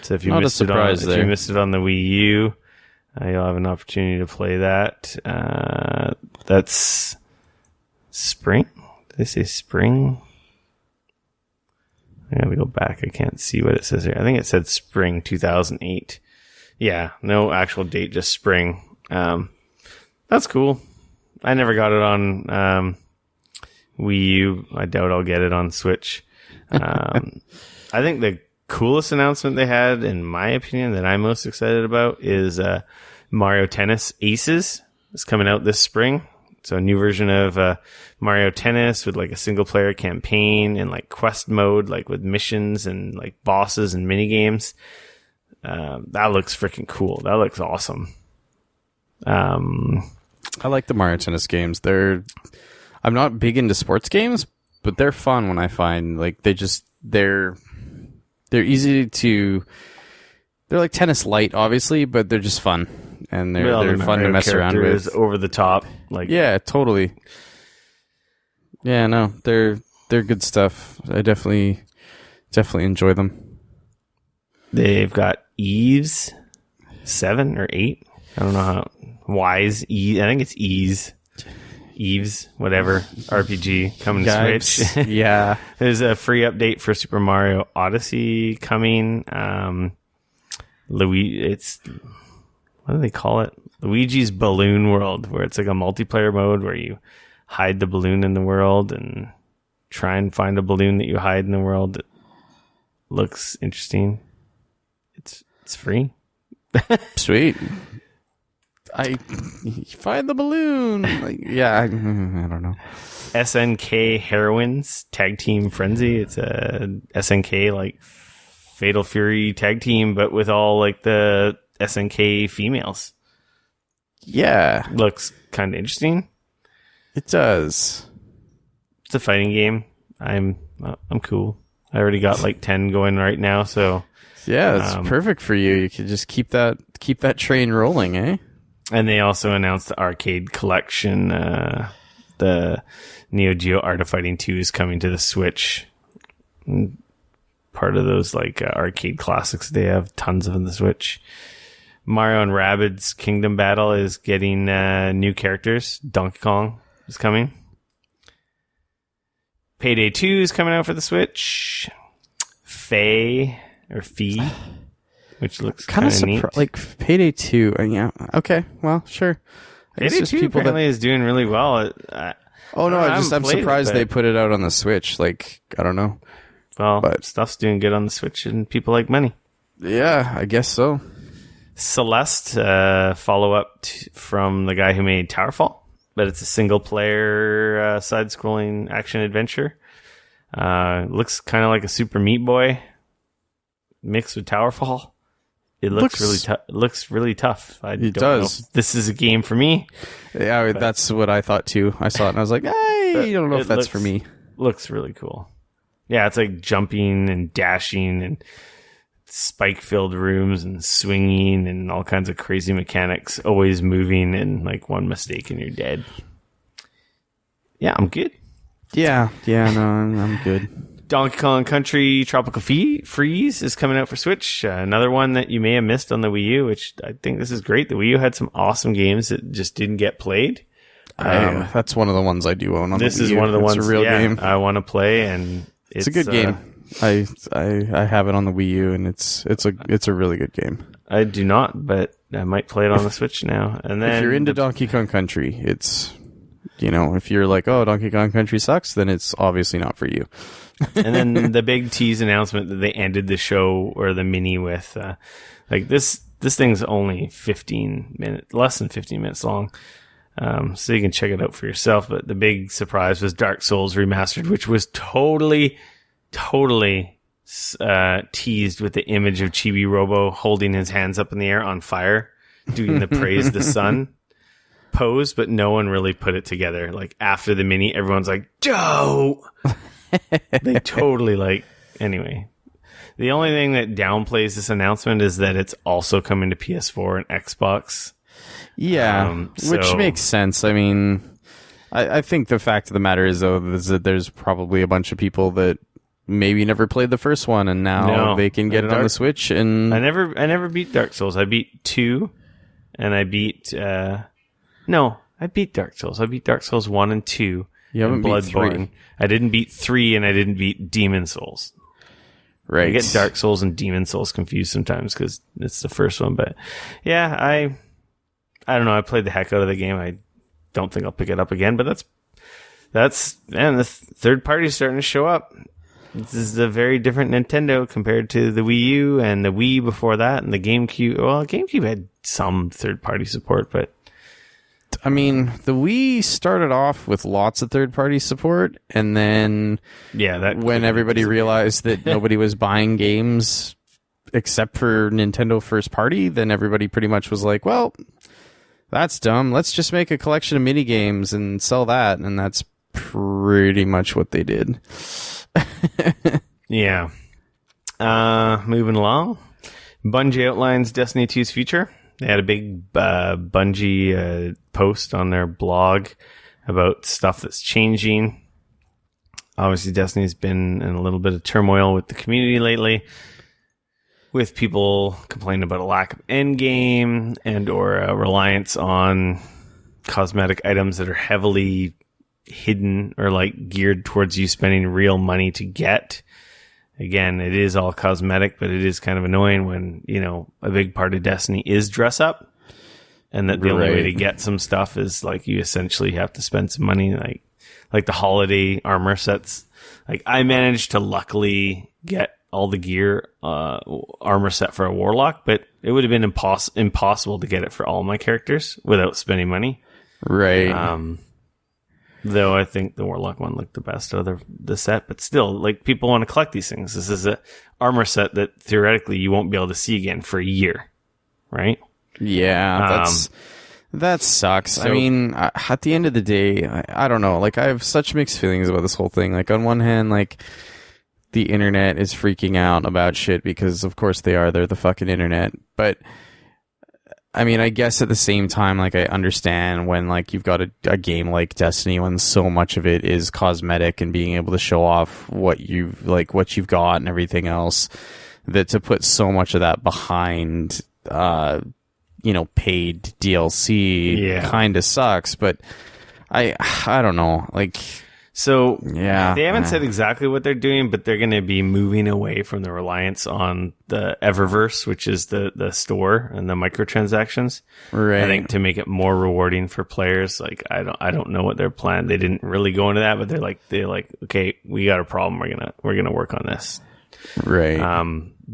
So if you missed it on the Wii U, you'll have an opportunity to play that. That's spring? Did they say spring? I gotta go back. I can't see what it says here. I think it said spring 2008. Yeah, no actual date, just spring. That's cool. I never got it on Wii U. I doubt I'll get it on Switch. I think the coolest announcement they had, in my opinion, that I'm most excited about is Mario Tennis Aces. It's coming out this spring. So a new version of Mario Tennis with like a single player campaign and like quest mode, like with missions and like bosses and mini games. That looks freaking cool. That looks awesome. I like the Mario Tennis games. I'm not big into sports games, but they're fun when I find like they're easy to. They're like tennis light, obviously, but they're just fun. And they're fun to mess around with. Over the top, like yeah, totally. Yeah, no, they're good stuff. I definitely enjoy them. They've got Eves 7 or 8. I don't know how. Wise E. I think it's Eves, whatever RPG coming to Switch. Yeah, there's a free update for Super Mario Odyssey coming. What do they call it? Luigi's Balloon World, where it's like a multiplayer mode where you hide the balloon in the world and try and find a balloon that you hide in the world. looks interesting. It's free. Sweet. I find the balloon. Like, yeah, I don't know. SNK Heroines Tag Team Frenzy. It's a SNK like Fatal Fury tag team, but with all like the SNK females. Yeah, looks kind of interesting. It does. It's a fighting game. I'm cool. I already got like 10 going right now, so yeah, it's perfect for you. You can just keep that train rolling, eh? And they also announced the arcade collection. The Neo Geo Art of Fighting 2 is coming to the Switch. Part of those like arcade classics. They have tons of on the Switch. Mario and Rabbids Kingdom Battle is getting new characters. Donkey Kong is coming. Payday 2 is coming out for the Switch. Fee, which looks kind of neat. Like Payday 2. Yeah. Okay. Well, sure. Payday 2 apparently is doing really well. I'm surprised they put it out on the Switch. Like, I don't know. Well, but stuff's doing good on the Switch and people like money. Yeah, I guess so. Celeste, follow-up from the guy who made Towerfall, but it's a single-player side-scrolling action-adventure. Looks kind of like a Super Meat Boy mixed with Towerfall. It looks really tough. I don't know if this is a game for me. Yeah, that's what I thought too. I saw it and I was like, I don't know if that's for me. Looks really cool. Yeah, it's like jumping and dashing and spike-filled rooms and swinging and all kinds of crazy mechanics, always moving, and like one mistake and you're dead. Yeah, I'm good. Yeah, no, I'm good. Donkey Kong Country Tropical Freeze is coming out for Switch. Another one that you may have missed on the Wii U, which I think this is great. The Wii U had some awesome games that just didn't get played. That's one of the ones I do own on the Wii U. This is one of the ones a real game I want to play, and it's a good game. I have it on the Wii U, and it's a really good game. I do not, but I might play it on the Switch now. And then if you're into Donkey Kong Country, it's, if you're like, oh, Donkey Kong Country sucks, then it's obviously not for you. And then the big tease announcement that they ended the show or the mini with, like this thing's only 15 minutes, less than 15 minutes long. So you can check it out for yourself. But the big surprise was Dark Souls Remastered, which was totally teased with the image of Chibi Robo holding his hands up in the air on fire, doing the praise the sun pose, but no one really put it together. Like after the mini, everyone's like, "Dope!" They totally anyway. The only thing that downplays this announcement is that it's also coming to PS4 and Xbox. Yeah, which makes sense. I mean, I think the fact of the matter is, though, is that there's probably a bunch of people that maybe never played the first one, and now they can get it on the Switch. And I never beat Dark Souls. I beat 2, and I beat I beat Dark Souls. I beat Dark Souls 1 and 2. You haven't beat Bloodborne. 3. I didn't beat 3, and I didn't beat Demon Souls. Right. I get Dark Souls and Demon Souls confused sometimes because it's the first one. But yeah, I don't know. I played the heck out of the game. I don't think I'll pick it up again. But that's the third party is starting to show up. This is a very different Nintendo compared to the Wii U and the Wii before that, and the GameCube. Well, GameCube had some third party support, but I mean, the Wii started off with lots of third-party support, and then when everybody realized that nobody was buying games except for Nintendo first party, then everybody pretty much was like, well, that's dumb. Let's just make a collection of mini games and sell that, and that's pretty much what they did. Yeah. Moving along. Bungie outlines Destiny 2's future. They had a big Bungie post on their blog about stuff that's changing. Obviously, Destiny's been in a little bit of turmoil with the community lately, with people complaining about a lack of endgame and or a reliance on cosmetic items that are heavily hidden or like geared towards you spending real money to get. Again, it is all cosmetic, but it is kind of annoying when, a big part of Destiny is dress up, and that the only way to get some stuff is like you essentially have to spend some money, like the holiday armor sets. Like I managed to luckily get all the gear, armor set for a warlock, but it would have been impossible to get it for all my characters without spending money. Right. Though I think the warlock one looked the best out of the set, but still, like, people want to collect these things. This is a armor set that theoretically you won't be able to see again for a year, right? Yeah, that sucks. So, I mean, at the end of the day, I don't know. Like, I have such mixed feelings about this whole thing. Like, on one hand, like, the internet is freaking out about shit because, of course, they're the fucking internet. But I mean, I guess at the same time, like, I understand when, like, you've got a game like Destiny when so much of it is cosmetic and being able to show off what you've got and everything else, that to put so much of that behind, paid DLC kind of sucks. But I don't know, like. So, yeah, they haven't said exactly what they're doing, but they're going to be moving away from the reliance on the Eververse, which is the store and the microtransactions. Right. I think to make it more rewarding for players. Like, I don't know what their plan. They didn't really go into that, but they're like, okay, we got a problem. We're gonna work on this. Right.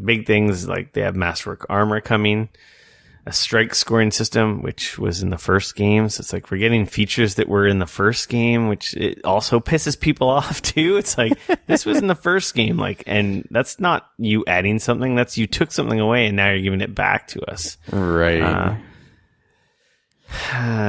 Big things like they have Masterwork armor coming, a strike scoring system, which was in the first game. So it's like we're getting features that were in the first game, which it also pisses people off too. It's like, this was in the first game, like, and that's not you adding something. That's you took something away and now you're giving it back to us. Right.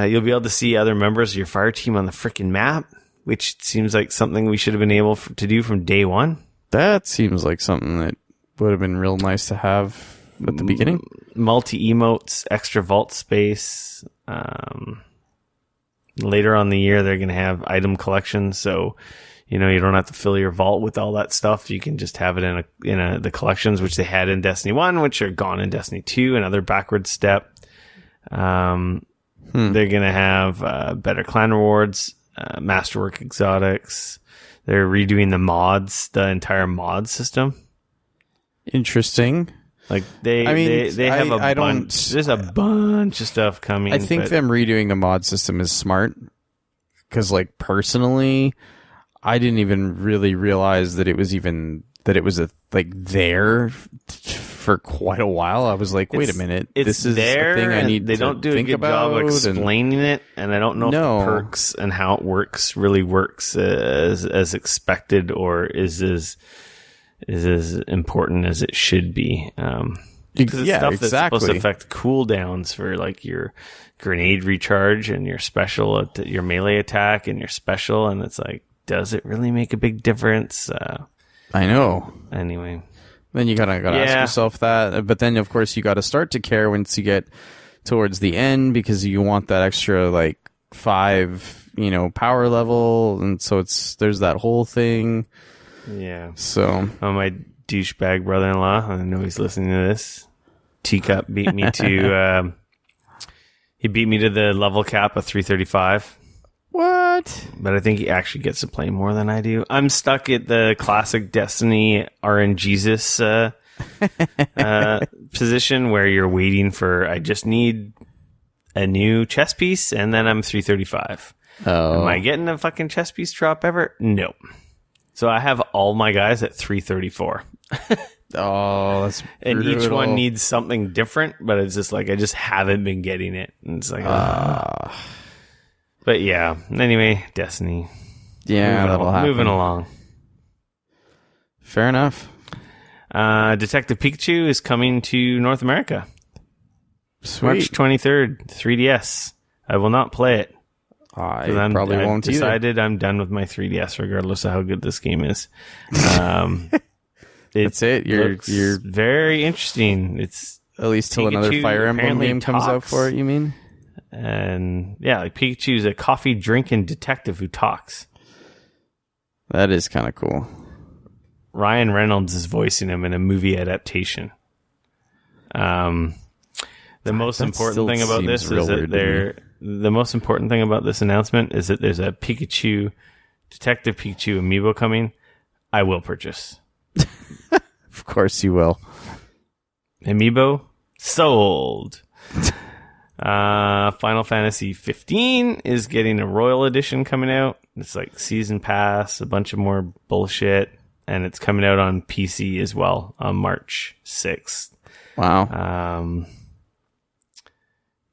You'll be able to see other members of your fire team on the freaking map, which seems like something we should have been able to do from day one. That seems like something that would have been real nice to have at the beginning. Multi-emotes, extra vault space. Later on in the year, they're going to have item collections, so you don't have to fill your vault with all that stuff. You can just have it in the collections, which they had in Destiny 1, which are gone in Destiny 2, another backward step. They're going to have better clan rewards, Masterwork exotics. They're redoing the entire mod system. Interesting. Like they have a bunch. There's a bunch of stuff coming. I think them redoing the mod system is smart because, like, personally, I didn't even really realize that it was there for quite a while. I was like, wait a minute, this is there, a thing I need. They don't do a good job explaining it, and I don't know if the perks and how it works really works as expected, or is as important as it should be. Because it's stuff that's supposed to affect cooldowns for, like, your grenade recharge and your special, your melee attack and your special, and it's like, does it really make a big difference? I know. Anyway, then you gotta ask yourself that, but then of course you gotta start to care once you get towards the end, because you want that extra, like, 5 power level, and so there's that whole thing. Yeah. So, my douchebag brother-in-law, I know he's listening to this, Teacup beat me to he beat me to the level cap of 335. What? But I think he actually gets to play more than I do. I'm stuck at the classic Destiny RNGesus position where you're waiting for, I just need a new chess piece, and then I'm 335. Oh. Am I getting a fucking chess piece drop ever? No. So I have all my guys at 334. Oh, that's and brutal. Each one needs something different, but it's just like I just haven't been getting it. And it's like, But yeah, anyway, Destiny. Yeah, that'll happen. Moving along. Fair enough. Detective Pikachu is coming to North America. Sweet. March 23rd, 3DS. I will not play it. I probably won't either. I've decided I'm done with my 3DS, regardless of how good this game is. That's it. You're very interesting. It's at least till another Fire Emblem game comes out for it, you mean? And yeah, like Pikachu's a coffee drinking detective who talks. That is kind of cool. Ryan Reynolds is voicing him in a movie adaptation. The most important thing about this is that the most important thing about this announcement is that there's a Pikachu, Detective Pikachu amiibo coming. I will purchase. Of course you will. Amiibo sold. Final Fantasy 15 is getting a Royal Edition coming out. It's like season pass, a bunch of more bullshit. and it's coming out on PC as well on March 6th. Wow.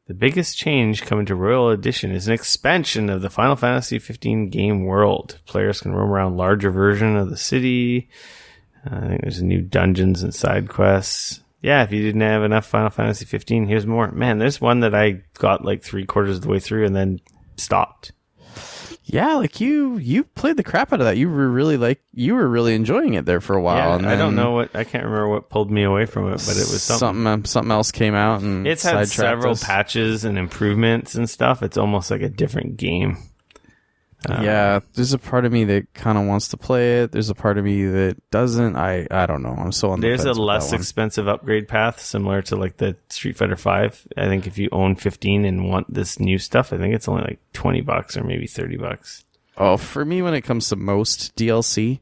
The biggest change coming to Royal Edition is an expansion of the Final Fantasy 15 game world. Players can roam around larger version of the city. I think there's new dungeons and side quests. Yeah, if you didn't have enough Final Fantasy 15, here's more. Man, there's one that I got like 3/4 of the way through and then stopped. Yeah, like you played the crap out of that. You were really enjoying it there for a while. Yeah, and I don't know I can't remember what pulled me away from it, but it was something else came out and it's had several us. patches and improvements and stuff. It's almost like a different game. Yeah, there's a part of me that kind of wants to play it. There's a part of me that doesn't. I don't know. I'm so on the There's fence a with less that one. expensive upgrade path, similar to like the Street Fighter 5. I think if you own 15 and want this new stuff, I think it's only like $20 or maybe $30. Oh, for me, when it comes to most DLC,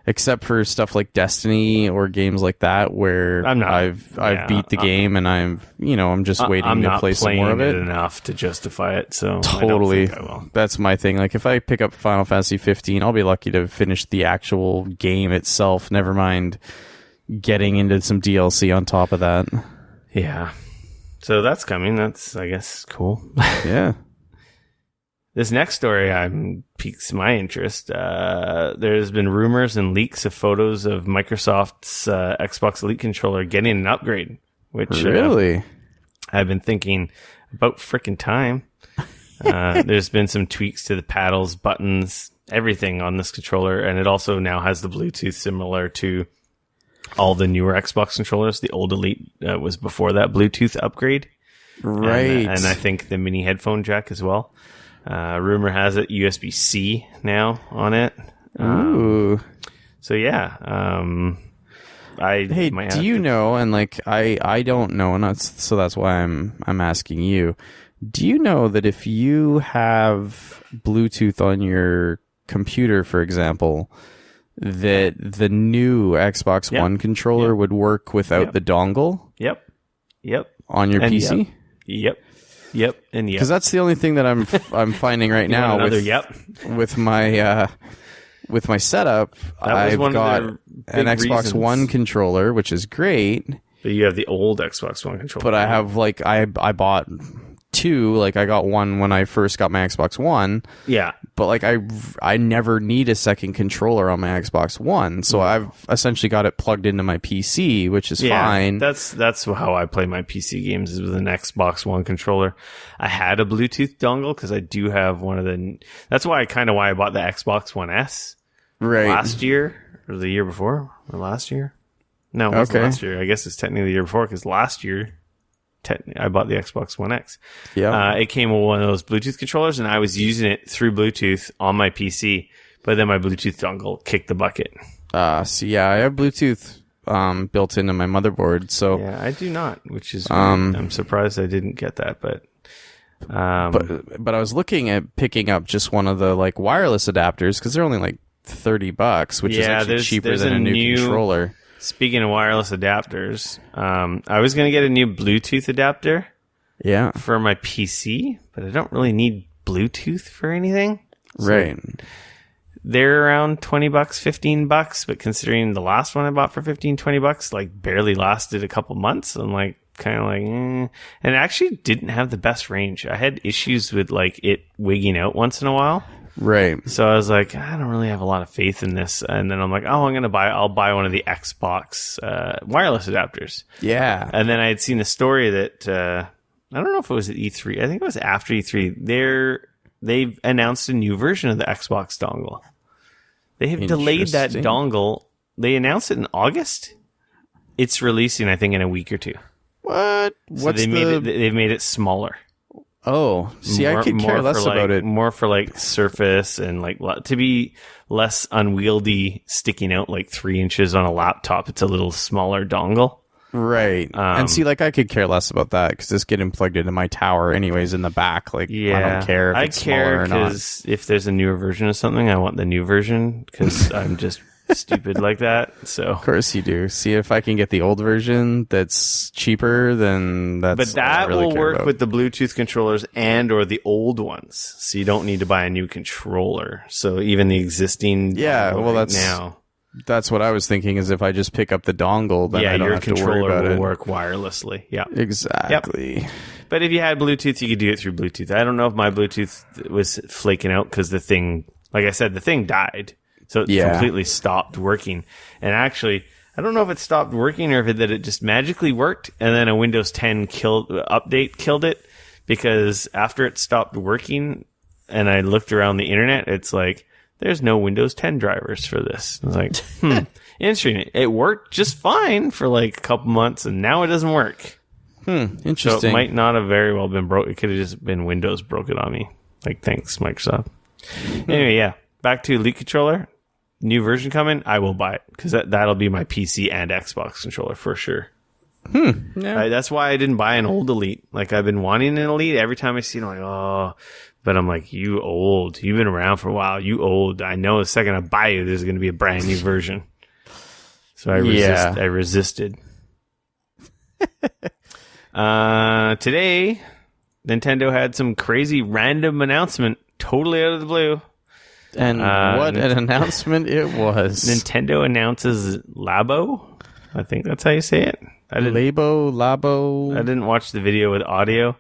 except for stuff like Destiny or games like that, where I've beat the game and I'm just waiting to play some more of it. I'm not playing it enough to justify it, so totally. I don't think I will. That's my thing. Like if I pick up Final Fantasy 15, I'll be lucky to finish the actual game itself. Never mind getting into some DLC on top of that. Yeah. So that's coming. That's, I guess, cool. Yeah. This next story piques my interest. There's been rumors and leaks of photos of Microsoft's Xbox Elite controller getting an upgrade, which really I've been thinking about frickin' time. There's been some tweaks to the paddles, buttons, everything on this controller, and it also now has the Bluetooth similar to all the newer Xbox controllers. The old Elite was before that Bluetooth upgrade. Right. And I think the mini headphone jack as well. Rumor has it USB-C now on it. Ooh. So yeah. Do you know? And like I don't know, and so that's why I'm asking you. Do you know that if you have Bluetooth on your computer, for example, that the new Xbox One controller would work without the dongle? Yep. On your PC? Yep. And because that's the only thing that I'm finding right now with my setup. I've got an Xbox One controller, which is great. But you have the old Xbox One controller. But I have I bought two. Like I got one when I first got my Xbox One. Yeah. But like I never need a second controller on my Xbox One, so I've essentially got it plugged into my PC, which is fine. That's how I play my PC games, is with an Xbox One controller. I had a Bluetooth dongle because I do have one of the. That's why I bought the Xbox One S last year or the year before or last year. No, it wasn't last year. I guess it's technically the year before because last year. I bought the Xbox One X. Yeah, it came with one of those Bluetooth controllers, and I was using it through Bluetooth on my PC. But then my Bluetooth dongle kicked the bucket. I have Bluetooth built into my motherboard. So yeah, I do not, which is I'm surprised I didn't get that. But I was looking at picking up just one of the like wireless adapters because they're only like $30, which is actually cheaper than a new controller. Speaking of wireless adapters, I was going to get a new Bluetooth adapter for my PC, but I don't really need Bluetooth for anything. So right. They're around $20, $15, but considering the last one I bought for $15-$20, like barely lasted a couple months, I'm like kind of like, and it actually didn't have the best range. I had issues with like it wigging out once in a while. Right. So I was like, I don't really have a lot of faith in this. And then I'm like, I'll buy one of the Xbox wireless adapters. Yeah. And then I had seen a story that, I don't know if it was at E3. I think it was after E3. They've announced a new version of the Xbox dongle. They have delayed that dongle. They announced it in August. It's releasing, I think, in a week or two. What? So they've made it smaller. Oh, see, I could care less about it. More for like Surface and like to be less unwieldy, sticking out like 3 inches on a laptop. It's a little smaller dongle. Right. And see, like I could care less about that because it's getting plugged into my tower anyways in the back. Like, I don't care if it's smaller or not. Because if there's a newer version of something, I want the new version because I'm just stupid like that. So of course you do. See if I can get the old version that's cheaper, then that's. But that really will work with the Bluetooth controllers or the old ones. So you don't need to buy a new controller. So even the existing that's now. That's what I was thinking, is if I just pick up the dongle, then I don't your have to worry controller about will it. work wirelessly. Yeah. Exactly. Yep. But if you had Bluetooth, you could do it through Bluetooth. I don't know if my Bluetooth was flaking out because the thing, like I said, the thing died. So it completely stopped working. And actually, I don't know if it stopped working or if that it just magically worked and then a Windows 10 update killed it, because after it stopped working and I looked around the internet, it's like, there's no Windows 10 drivers for this. I was like, interesting. It worked just fine for like a couple months and now it doesn't work. Interesting. So it might not have very well been broke. It could have just been Windows broke it on me. Like, thanks, Microsoft. Anyway, yeah. Back to Elite Controller. New version coming. I will buy it because that'll be my PC and Xbox controller for sure. Yeah. That's why I didn't buy an old Elite. Like, I've been wanting an Elite. Every time I see it, I'm like, oh. But I'm like, you old. You've been around for a while. You old. I know the second I buy you, there's going to be a brand new version. So I resisted. Today, Nintendo had some crazy random announcement totally out of the blue. And what an announcement it was. Nintendo announces Labo. I think that's how you say it. Labo. I didn't watch the video with audio.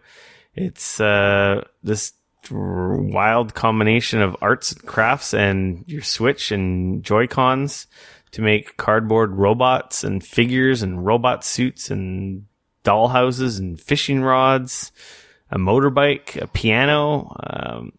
It's this wild combination of arts and crafts and your Switch and Joy-Cons to make cardboard robots and figures and robot suits and dollhouses and fishing rods, a motorbike, a piano.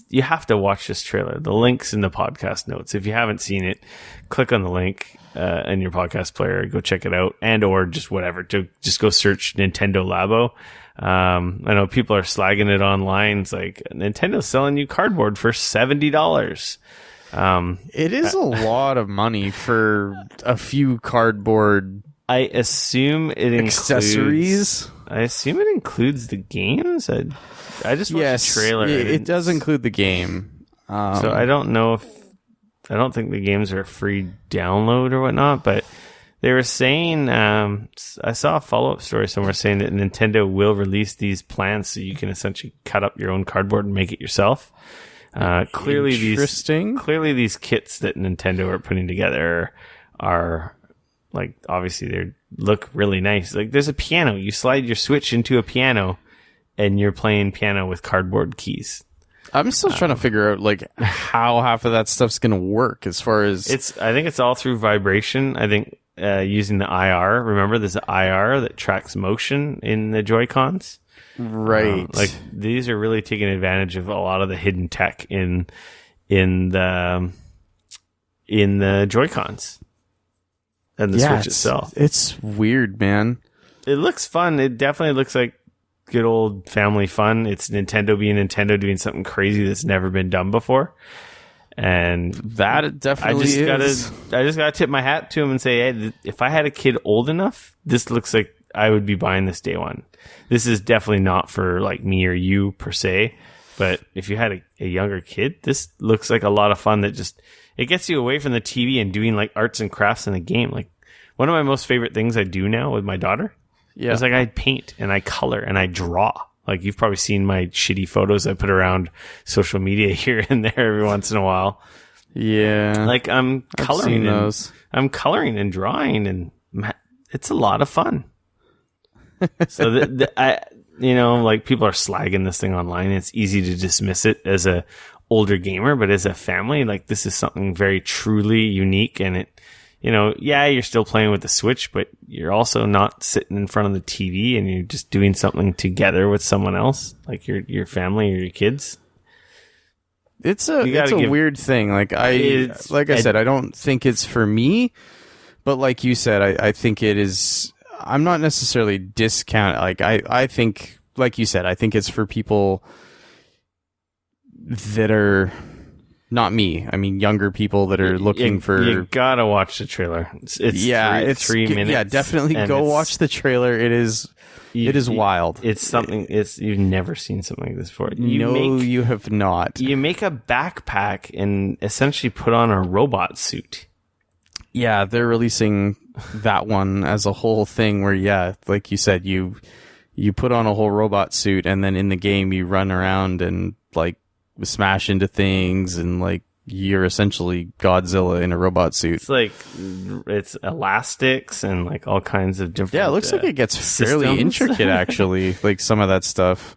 You have to watch this trailer. The link's in the podcast notes. If you haven't seen it, click on the link in your podcast player, go check it out, and or just whatever. Just go search Nintendo Labo. I know people are slagging it online. It's like, Nintendo's selling you cardboard for $70. It is a lot of money for a few cardboard. I assume it accessories. I assume it includes the games. I just watched the trailer. It does include the game. So I don't know I don't think the games are a free download or whatnot, but they were saying, I saw a follow-up story somewhere saying that Nintendo will release these plans so you can essentially cut up your own cardboard and make it yourself. Clearly these kits that Nintendo are putting together are like, obviously they look really nice. Like, there's a piano. You slide your Switch into a piano and you're playing piano with cardboard keys. I'm still trying to figure out like how half of that stuff's going to work as far as I think it's all through vibration. I think using the IR. Remember, there's an IR that tracks motion in the Joy-Cons. Right. Like, these are really taking advantage of a lot of the hidden tech in the Joy-Cons and the Switch itself. It's weird, man. It looks fun. It definitely looks like good old family fun. It's Nintendo being Nintendo, doing something crazy that's never been done before. And that it definitely I just gotta tip my hat to him and say, hey, if I had a kid old enough, this looks like I would be buying this day one. This is definitely not for like me or you per se, but if you had a younger kid, this looks like a lot of fun. That just, it gets you away from the TV and doing like arts and crafts in the game. Like, one of my most favorite things I do now with my daughter is like I paint and I color and I draw. Like, you've probably seen my shitty photos I put around social media here and there every once in a while. Yeah. Like, I'm coloring those. I'm coloring and drawing, and it's a lot of fun. So like, people are slagging this thing online. It's easy to dismiss it as a older gamer, but as a family, like, this is something very truly unique. And it, you're still playing with the Switch, but you're also not sitting in front of the TV and you're just doing something together with someone else, like your family or your kids. It's a weird thing. Like, I said, I don't think it's for me, but like you said, I think it is. I'm not necessarily discount. Like, I think, like you said, I think it's for people that are not me. I mean, younger people that are looking for. You gotta watch the trailer. It's 3 minutes. Yeah, definitely go watch the trailer. It is wild. It's something. You've never seen something like this before. You have not. You make a backpack and essentially put on a robot suit. Yeah, they're releasing that one as a whole thing where, yeah, like you said, you put on a whole robot suit and then in the game you run around and like smash into things and like you're essentially Godzilla in a robot suit. It's elastics and like all kinds of different. Yeah, it looks like it gets fairly systems. intricate, actually, like some of that stuff.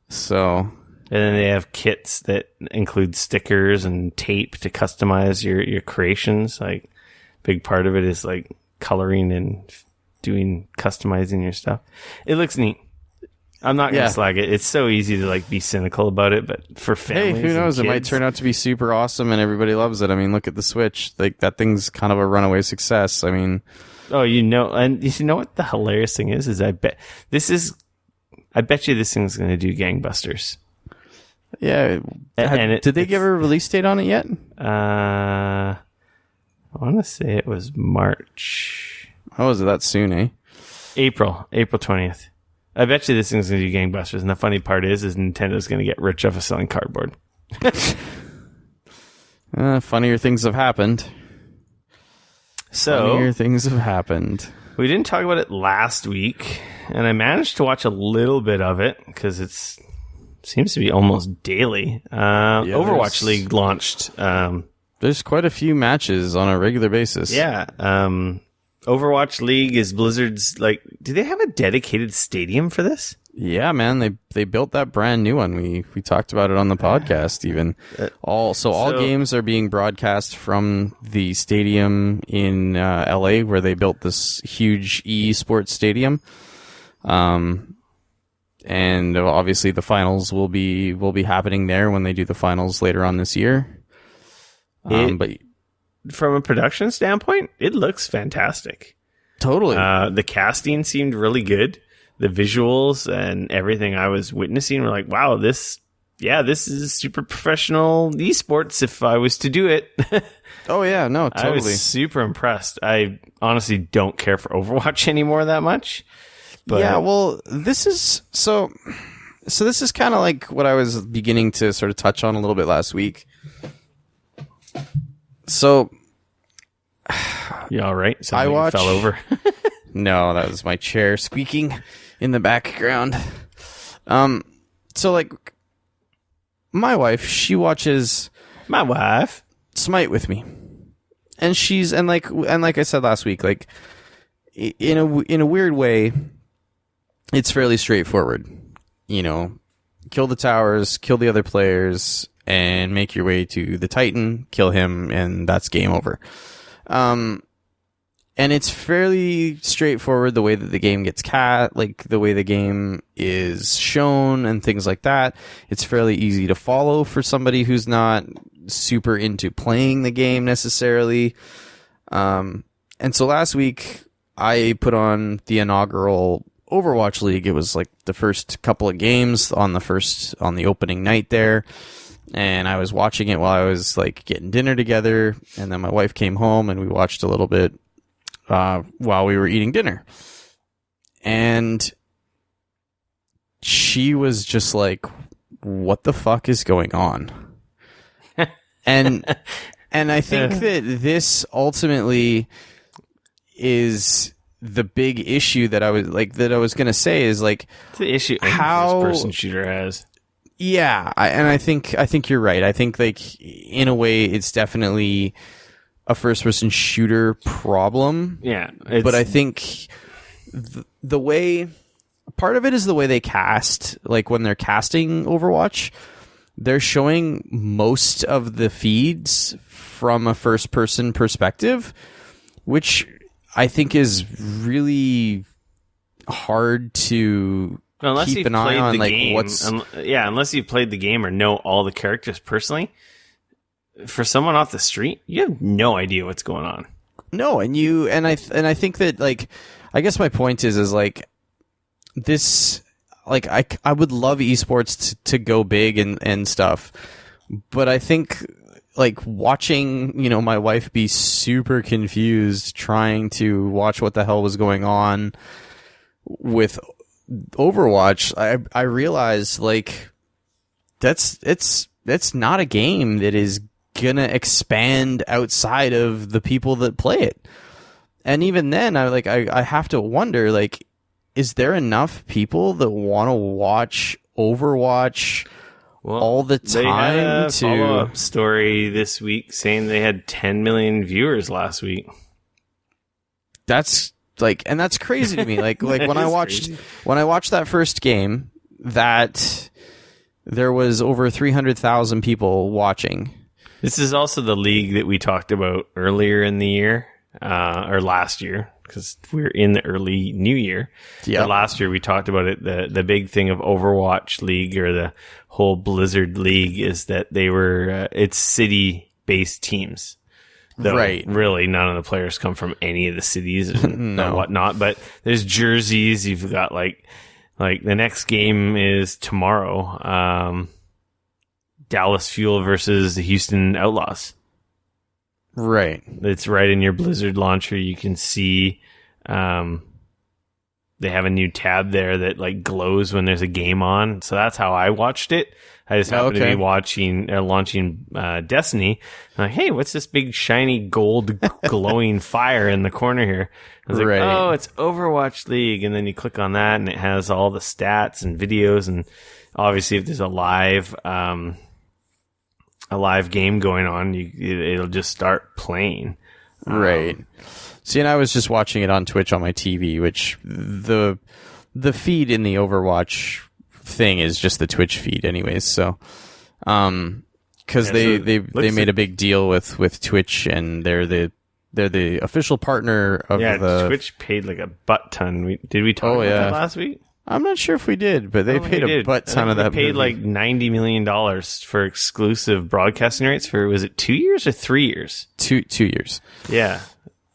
So, and then they have kits that include stickers and tape to customize your creations. Like, big part of it is like coloring and customizing your stuff. It looks neat. I'm not gonna slag it. It's so easy to like be cynical about it, but for families, hey, who knows? and It might kids, turn out to be super awesome, and everybody loves it. I mean, look at the Switch. Like, that thing's kind of a runaway success. I mean, and you know what the hilarious thing is I bet you this thing's gonna do gangbusters. yeah. Did they give a release date on it yet? I want to say it was March. Oh, is it that soon, eh? April 20th. I bet you this thing's going to do gangbusters. And the funny part is Nintendo's going to get rich off of selling cardboard. Funnier things have happened. So, we didn't talk about it last week, and I managed to watch a little bit of it because it seems to be almost daily. Overwatch League launched. There's quite a few matches on a regular basis. Yeah. Overwatch League is Blizzard's, like, do they have a dedicated stadium for this? Yeah, man, they built that brand new one. We talked about it on the podcast even. All games are being broadcast from the stadium in LA where they built this huge esports stadium. And obviously the finals will be happening there when they do the finals later on this year. But from a production standpoint, it looks fantastic. Totally. The casting seemed really good. The visuals and everything I was witnessing were like, wow, this is super professional esports if I was to do it. Oh, yeah, no, totally. I was super impressed. I honestly don't care for Overwatch anymore that much. But yeah, well, this is... So this is kind of like what I was beginning to sort of touch on a little bit last week. So... You all right? I watch... fell over. No, that was my chair squeaking in the background. So like my wife, she watches Smite with me. And like I said last week, like in a weird way, it's fairly straightforward. You know, kill the towers, kill the other players, and make your way to the Titan, kill him, and that's game over. And it's fairly straightforward the way that the game gets the way the game is shown and things like that. It's fairly easy to follow for somebody who's not super into playing the game necessarily. And so last week I put on the inaugural Overwatch League. It was like the first couple of games on the opening night there. And I was watching it while I was like getting dinner together. And then my wife came home and we watched a little bit while we were eating dinner. And she was just like, what the fuck is going on? and I think that this ultimately is the big issue that I was going to say is like, it's the issue how first person shooter has. Yeah, I think you're right. I think like in a way it's definitely a first-person shooter problem. Yeah, but I think the way part of it is the way they cast. Like when they're casting Overwatch, they're showing most of the feeds from a first-person perspective, which I think is really hard to keep an eye on. Like game, unless you've played the game or know all the characters personally. For someone off the street, you have no idea what's going on. No, and I think that like, I guess my point is like this, like I would love esports to go big and stuff, but I think like watching, you know, my wife be super confused trying to watch what the hell was going on with Overwatch, I realized like that's not a game that is gonna expand outside of the people that play it. And even then I have to wonder, like, is there enough people that want to watch Overwatch all the They had time a to follow-up story this week saying they had 10 million viewers last week. That's like, and that's crazy to me. Like when I watched crazy. when I watched that first game, that there was over 300,000 people watching. This is also the league that we talked about earlier in the year, or last year, because we're in the early new year. Yeah. But last year we talked about it. The big thing of Overwatch League, or the whole Blizzard League, is that they were it's city-based teams. Though Right. Really, none of the players come from any of the cities and No. whatnot. But there's jerseys. You've got like the next game is tomorrow. Dallas Fuel versus the Houston Outlaws. Right. It's right in your Blizzard launcher. You can see they have a new tab there that like glows when there's a game on. So that's how I watched it. I just happened to be launching Destiny. I'm like, hey, what's this big shiny gold glowing fire in the corner here? I was like, Right. oh, it's Overwatch League. And then you click on that and it has all the stats and videos. And obviously if there's a live game going on, it'll just start playing. Right. See, and I was just watching it on Twitch on my TV, which the feed in the Overwatch thing is just the Twitch feed anyways. So, because they made a big deal with Twitch, and they're the official partner of the Twitch paid like a butt ton. Did we talk about that last week? I'm not sure if we did, but they paid a butt ton of that. They paid like $90 million for exclusive broadcasting rights for, was it 2 years or 3 years? 2 years. Yeah.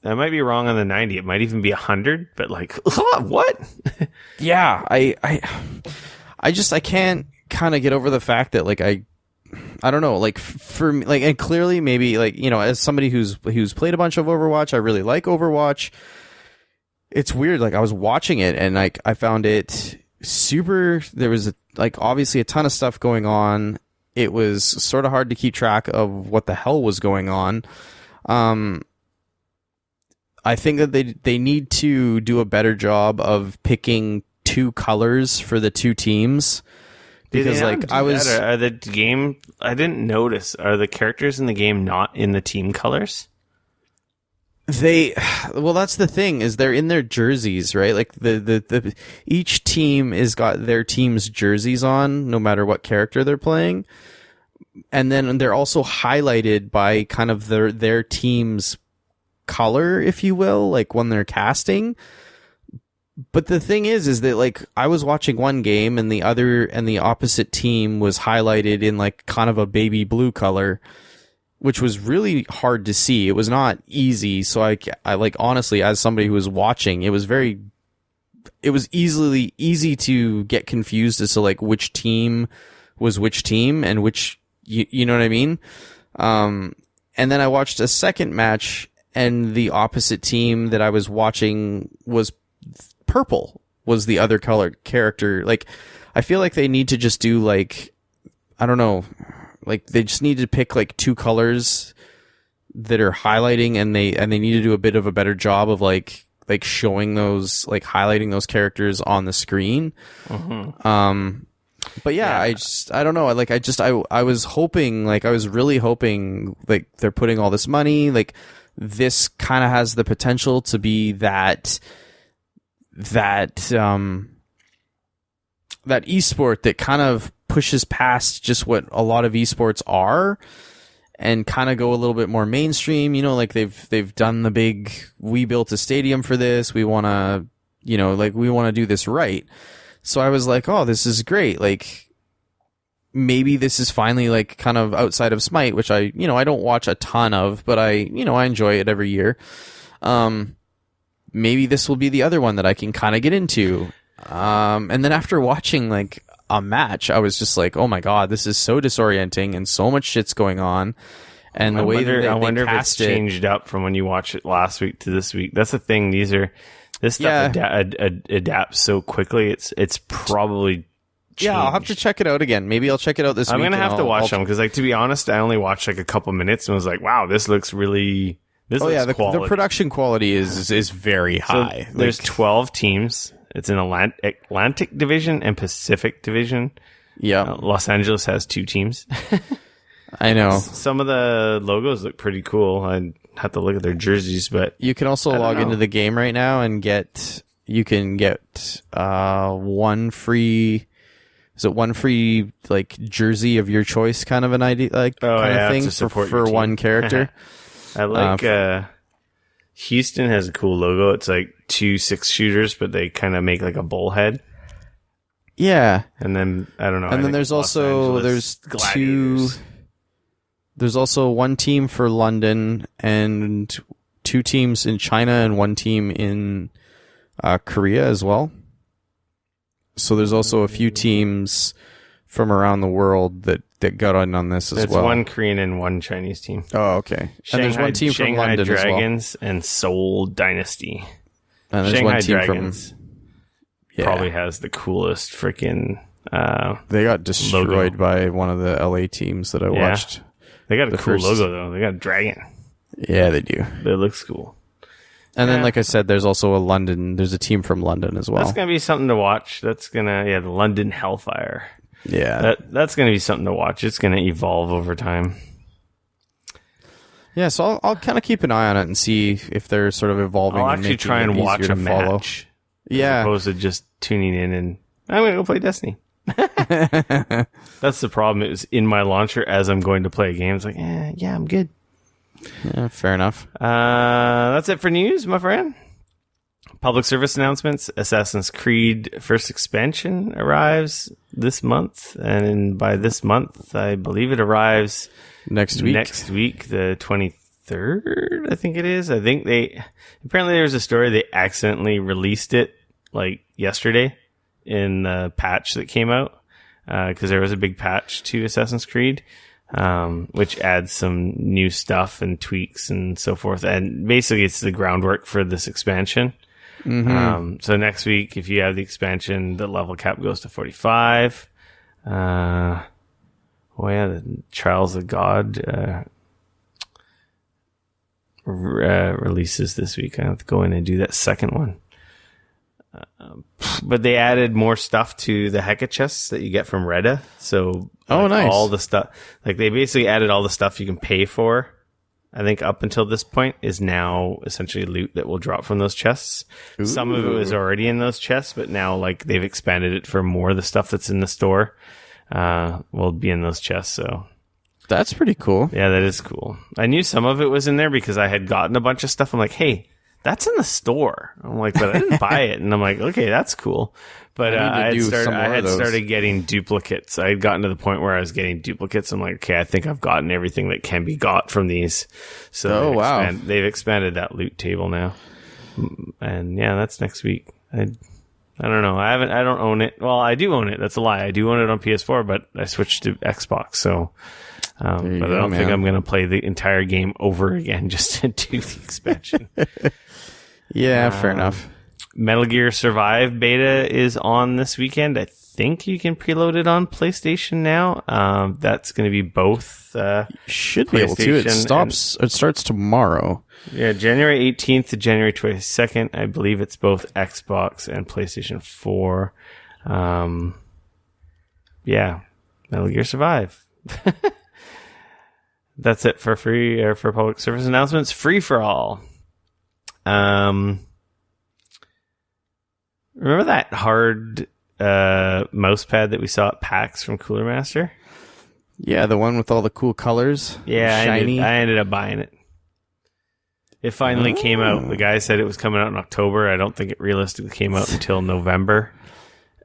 I might be wrong on the 90. It might even be 100, but like, what? Yeah, I can't kind of get over the fact that like I don't know, like for me, like, and clearly maybe like, you know, as somebody who's played a bunch of Overwatch, I really like Overwatch. It's weird. Like I was watching it and like I found it super. There was obviously a ton of stuff going on. It was sort of hard to keep track of what the hell was going on. I think that they need to do a better job of picking two colors for the two teams. Because like I was, are the game, I didn't notice. Are the characters in the game not in the team colors? Well, that's the thing, is they're in their jerseys, right? Like the each team has got their team's jerseys on, no matter what character they're playing. And then they're also highlighted by kind of their team's color, if you will, like when they're casting. But the thing is that like I was watching one game and the opposite team was highlighted in like kind of a baby blue color, which was really hard to see. It was not easy. So I like, honestly, as somebody who was watching, it was easy to get confused as to like which team was which team and which, you know what I mean? And then I watched a second match and the opposite team that I was watching was purple, was the other colored character. Like, I feel like they need to just do like, I don't know, like they just need to pick like two colors that are highlighting, and they need to do a bit of a better job of like showing those, like highlighting those characters on the screen. Mm-hmm. But yeah, I don't know. Like I was hoping, like I was really hoping, like they're putting all this money, like this kind of has the potential to be that esport that kind of pushes past just what a lot of esports are and kind of go a little bit more mainstream. You know, like they've done the big, we built a stadium for this, we want to, you know, like we want to do this right. So I was like, oh, this is great. Like maybe this is finally like kind of outside of Smite, which I don't watch a ton of, but I enjoy it every year. Maybe this will be the other one that I can kind of get into. And then after watching like a match, I was just like, oh my God, this is so disorienting and so much shit's going on. And the way that I wonder if it's cast changed up from when you watched it last week to this week. That's the thing. This stuff adapts so quickly. It's probably changed. Yeah, I'll have to check it out again. Maybe I'll check it out this week. I'm gonna have to watch them because, like, to be honest, I only watched like a couple minutes and was like, wow, this looks really. The production quality is very high. So there's 12 teams. It's an Atlantic Division and Pacific Division. Yeah. Los Angeles has 2 teams. I know. Some of the logos look pretty cool. I'd have to look at their jerseys, but You can also log into the game right now and get one free like jersey of your choice kind of an idea kind of thing for one character. I like Houston has a cool logo. It's like 2 6-shooters, but they kind of make like a bullhead. Yeah. And then I don't know. And then there's also there's also one team for London and 2 teams in China and 1 team in Korea as well. So there's also a few teams from around the world that got on this as well. There's 1 Korean and 1 Chinese team. Oh, okay. And there's 1 team from London Dragons as well. and Seoul Dynasty. And there's Shanghai 1 team Dragons probably has the coolest freaking they got destroyed logo. by one of the LA teams that I watched. They got a cool logo though. They got a dragon. Yeah, they do. It looks cool. And then, like I said, there's also there's a team from London as well. That's going to be something to watch. That's going to, the London Hellfire. Yeah. That's going to be something to watch. It's going to evolve over time. Yeah, so I'll kind of keep an eye on it and see if they're sort of evolving. I'll and actually making try and it watch easier a to follow. match. Yeah. As opposed to just tuning in and, I'm going to go play Destiny. That's the problem. It was in my launcher as I'm going to play a game. It's like, yeah, I'm good. Yeah, fair enough. That's it for news, my friend. Public service announcements. Assassin's Creed first expansion arrives this month. And by this month, I believe it arrives next week, the 23rd, I think it is. I think apparently there's a story they accidentally released it like yesterday in the patch that came out. Because there was a big patch to Assassin's Creed, which adds some new stuff and tweaks and so forth. And basically it's the groundwork for this expansion. Mm-hmm. So next week, if you have the expansion, the level cap goes to 45. The Trials of God releases this week. I have to go in and do that second one. But they added more stuff to the Heka chests that you get from Reda. So nice. All the stuff, like they basically added all the stuff you can pay for. I think up until this point is now essentially loot that will drop from those chests. Ooh. Some of it was already in those chests, but now like they've expanded it for more of the stuff that's in the store will be in those chests. So that's pretty cool. Yeah, that is cool. I knew some of it was in there because I had gotten a bunch of stuff. I'm like, hey, that's in the store. I'm like, but I didn't buy it. And I'm like, okay, that's cool. But I had started getting duplicates. I had gotten to the point where I was getting duplicates. I'm like, okay, I think I've gotten everything that can be got from these. So they've expanded that loot table now. And yeah, that's next week. I don't know. I don't own it. Well, I do own it. That's a lie. I do own it on PS4, but I switched to Xbox. So, but I don't think I'm going to play the entire game over again just to do the expansion. Yeah, fair enough. Metal Gear Survive beta is on this weekend. I think you can preload it on PlayStation now. That's going to be both. Should be able to. It starts tomorrow. Yeah, January 18th to January 22nd. I believe it's both Xbox and PlayStation 4. Yeah, Metal Gear Survive. That's it for free or for public service announcements. Free for all. Remember that hard mouse pad that we saw at PAX from Cooler Master? Yeah, the one with all the cool colors. Yeah, shiny. I ended up buying it. It finally came out. The guy said it was coming out in October. I don't think it realistically came out until November.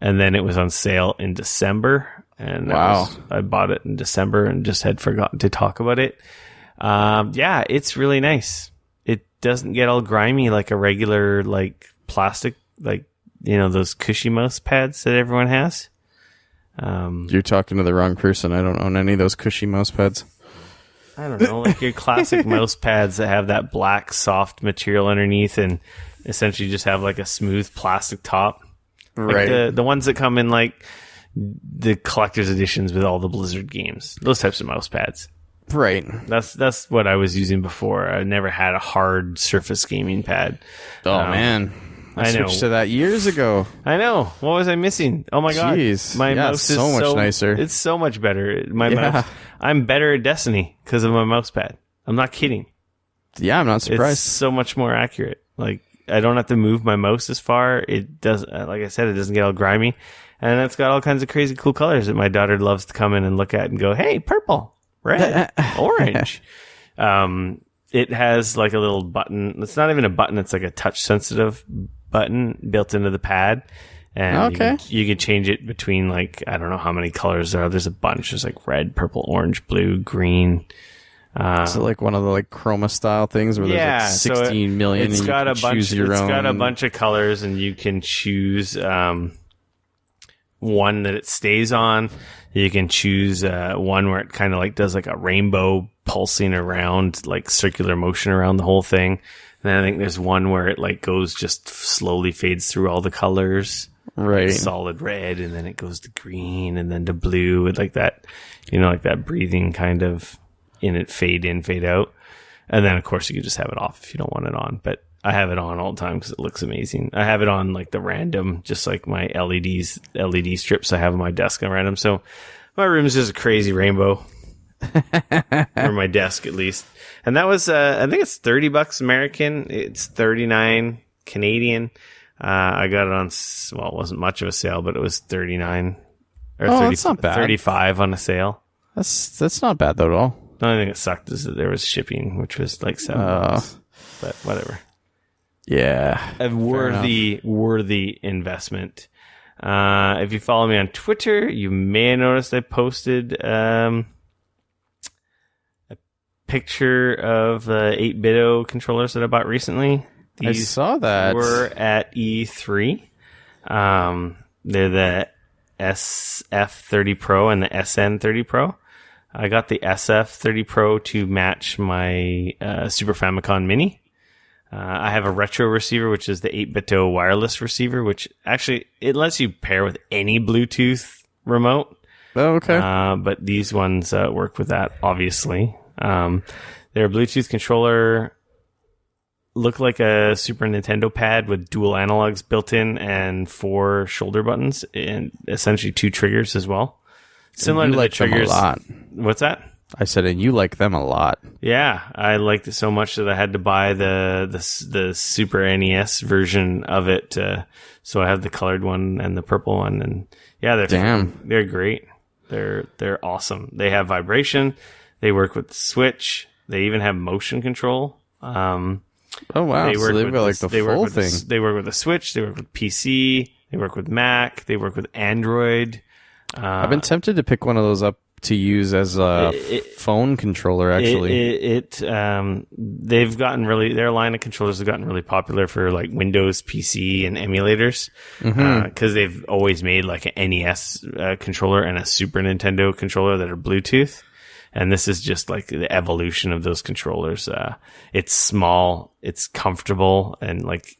And then it was on sale in December. And I bought it in December and just had forgotten to talk about it. Yeah, it's really nice. It doesn't get all grimy like a regular like plastic, like, you know, those cushy mouse pads that everyone has. You're talking to the wrong person. I don't own any of those cushy mouse pads. I don't know, like your classic mouse pads that have that black soft material underneath and essentially just have like a smooth plastic top. Right. Like the ones that come in like the collector's editions with all the Blizzard games. Those types of mouse pads. Right. That's what I was using before. I never had a hard Surface gaming pad. Oh, man. I switched to that years ago. I know. What was I missing? Oh my god. My mouse is so much nicer. It's so much better. Mouse. I'm better at Destiny because of my mouse pad. I'm not kidding. Yeah, I'm not surprised. It's so much more accurate. Like, I don't have to move my mouse as far. It does, like I said, it doesn't get all grimy. And it's got all kinds of crazy cool colors that my daughter loves to come in and look at and go, hey, purple, red, orange. It has like a little button. It's not even a button. It's like a touch sensitive button built into the pad. And you can change it between, like, I don't know how many colors there are. There's a bunch. There's like red, purple, orange, blue, green. So like one of the like chroma style things where there's like 16 million. It's got a bunch. It's got a bunch of colors, and you can choose one that it stays on. You can choose one where it kind of like does like a rainbow pulsing around, like circular motion around the whole thing. And then I think there's one where it like goes just slowly fades through all the colors, right? Like solid red, and then it goes to green, and then to blue, and like that, like that breathing kind of. In it, fade in, fade out. And then, of course, you can just have it off if you don't want it on. But I have it on all the time because it looks amazing. I have it on, like, the random, just like my LED strips I have on my desk on random. So my room is just a crazy rainbow. Or my desk, at least. And that was, I think it's $30 American. It's $39 Canadian. I got it on, well, it wasn't much of a sale, but it was $39. Or that's not bad. $35 on a sale. That's not bad, though, at all. The only thing that sucked is that there was shipping, which was like $7. But whatever. Yeah. A worthy investment. If you follow me on Twitter, you may have noticed I posted a picture of 8-bit controllers that I bought recently. I saw that. Were at E3. They're the SF30 Pro and the SN30 Pro. I got the SF30 Pro to match my Super Famicom Mini. I have a retro receiver, which is the 8-bit wireless receiver, which actually it lets you pair with any Bluetooth remote. Oh, okay. But these ones work with that, obviously. They're a Bluetooth controller. Look like a Super Nintendo pad with dual analogs built in and 4 shoulder buttons and essentially 2 triggers as well. Similar to the triggers. Them a lot. What's that? I said, and you like them a lot. Yeah, I liked it so much that I had to buy the Super NES version of it. So I have the colored one and the purple one, and yeah, they're great. They're awesome. They have vibration. They work with the Switch. They even have motion control. Oh wow! They work with like the full thing. They work with the Switch. They work with PC. They work with Mac. They work with Android. I've been tempted to pick one of those up to use as a phone controller. Actually, they've gotten their line of controllers have gotten really popular for like Windows PC and emulators because they've always made like an NES controller and a Super Nintendo controller that are Bluetooth. And this is just like the evolution of those controllers. It's small, it's comfortable, and like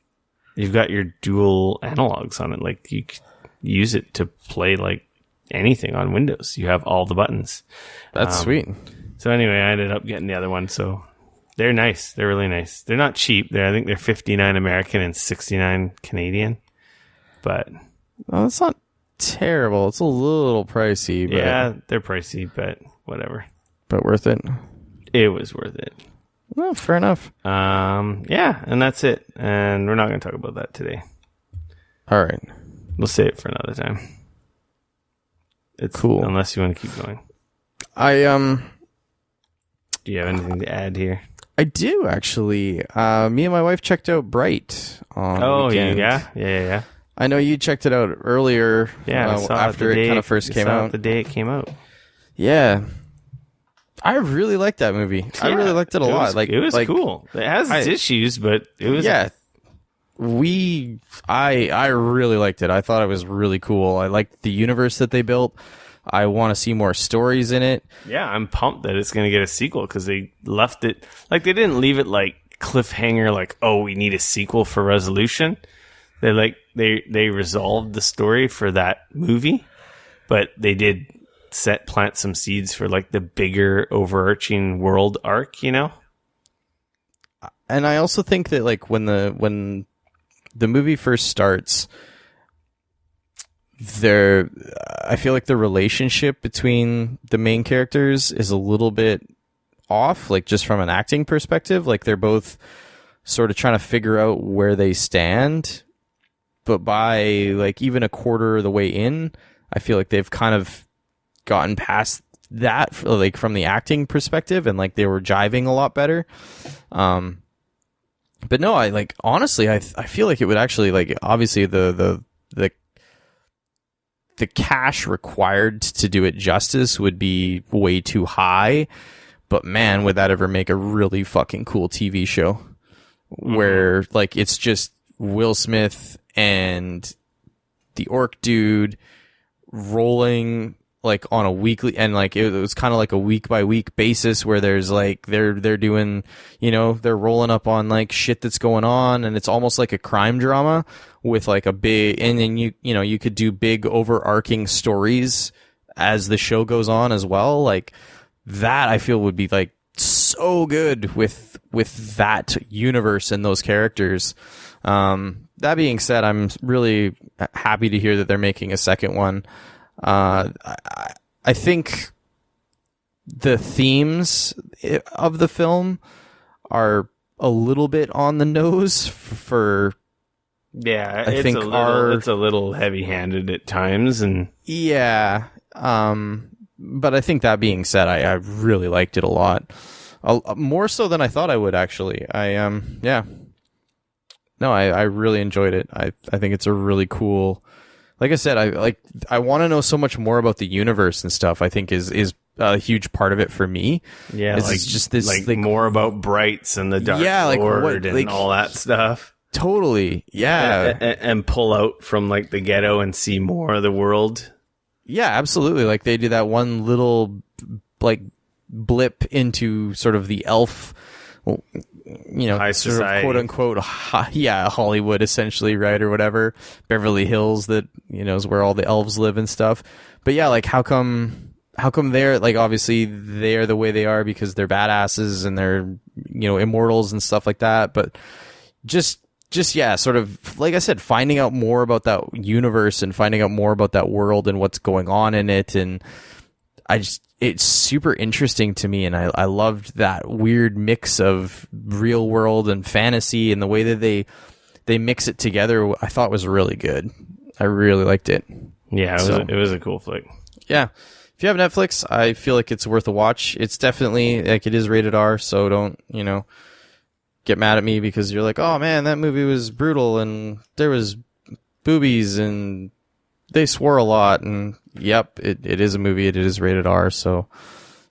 you've got your dual analogs on it. Like you could use it to play like anything on Windows. You have all the buttons. That's sweet. So anyway, I ended up getting the other one. So they're nice. They're really nice. They're not cheap. I think they're $59 American and $69 Canadian. But that's not terrible. It's a little pricey. But yeah, they're pricey, but whatever. But worth it. It was worth it. Well, fair enough. Yeah, and that's it. And we're not going to talk about that today. All right. We'll save it for another time. It's cool. Unless you want to keep going. Do you have anything to add here? I do, actually. Me and my wife checked out Bright on the weekend. Yeah. I know you checked it out earlier. Yeah, after it kind of first came out. The day it came out. Yeah. I really liked that movie. Yeah, I really liked it a lot. It was cool. It has its issues, but it was... Yeah. I really liked it. I thought it was really cool. I liked the universe that they built. I want to see more stories in it. Yeah, I'm pumped that it's going to get a sequel because they left it... Like, they didn't leave it like cliffhanger, like, oh, we need a sequel for Resolution. They resolved the story for that movie, but they did plant some seeds for like the bigger overarching world arc, you know? And I also think that like when the movie first starts, I feel like the relationship between the main characters is a little bit off, like just from an acting perspective. Like they're both sort of trying to figure out where they stand, but by like even a quarter of the way in, I feel like they've kind of gotten past that, like from the acting perspective, and like they were jiving a lot better. But no, I like honestly, I feel like it would actually, like, obviously the cash required to do it justice would be way too high. But man, would that ever make a really fucking cool TV show where like it's just Will Smith and the orc dude rolling like on a weekly, and like it was kind of like a week by week basis where there's like they're doing, you know, they're rolling up on like shit that's going on, and it's almost like a crime drama with like a big, and then you know you could do big overarching stories as the show goes on as well. Like that I feel would be like so good with that universe and those characters. That being said, I'm really happy to hear that they're making a second one. I think the themes of the film are a little bit on the nose for. Yeah, it's a little heavy-handed at times, and yeah. But I think that being said, I really liked it a lot, more so than I thought I would. Actually, yeah. No, I really enjoyed it. I think it's a really cool. Like I said, I want to know so much more about the universe and stuff. I think is a huge part of it for me. Yeah, it's like just this like more about Brights and the Dark Lord and all that stuff. Totally, yeah, and pull out from like the ghetto and see more of the world. Yeah, absolutely. Like they do that one little like blip into sort of the elf, you know, high sort society, of quote unquote, Hollywood essentially, right, or whatever, Beverly Hills, that, you know, is where all the elves live and stuff. But yeah, like how come they're like, obviously they're the way they are because they're badasses and they're, you know, immortals and stuff like that. But just yeah, sort of like I said, finding out more about that universe and finding out more about that world and what's going on in it, and it's super interesting to me, and I loved that weird mix of real world and fantasy, and the way that they mix it together I thought was really good. I really liked it. Yeah, it was a cool flick. Yeah. If you have Netflix, I feel like it's worth a watch. It's definitely, like, it is rated R, so don't, you know, get mad at me because you're like, oh man, that movie was brutal and there was boobies and they swore a lot, and yep, it is a movie, it is rated R, so,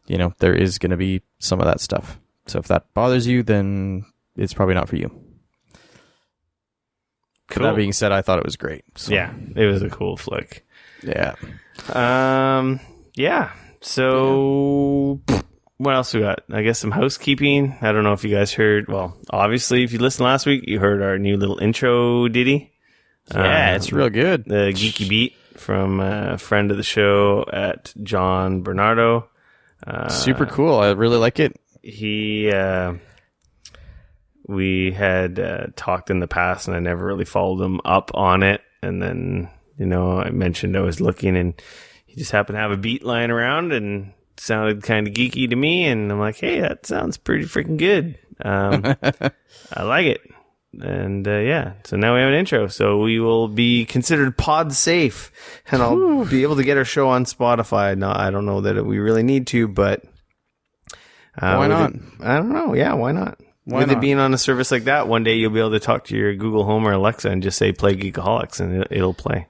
you know, there is going to be some of that stuff. So if that bothers you, then it's probably not for you. Cool. That being said, I thought it was great. So. Yeah, it was a cool flick. Yeah. Yeah. So what else we got? I guess some housekeeping. I don't know if you guys heard. Well, obviously, if you listened last week, you heard our new little intro ditty. Yeah, it's real good. The Geeky Beat from a friend of the show at John Bernardo. Super cool. I really like it. We had talked in the past, and I never really followed him up on it. And then, you know, I mentioned I was looking, and he just happened to have a beat lying around and sounded kind of geeky to me. And I'm like, hey, that sounds pretty freaking good. I like it. And yeah, so now we have an intro. So we will be considered pod safe, and I'll be able to get our show on Spotify. No, I don't know that we really need to, but why not? I don't know. Yeah, why not? With it being on a service like that, one day you'll be able to talk to your Google Home or Alexa and just say play Geekoholics, and it'll play.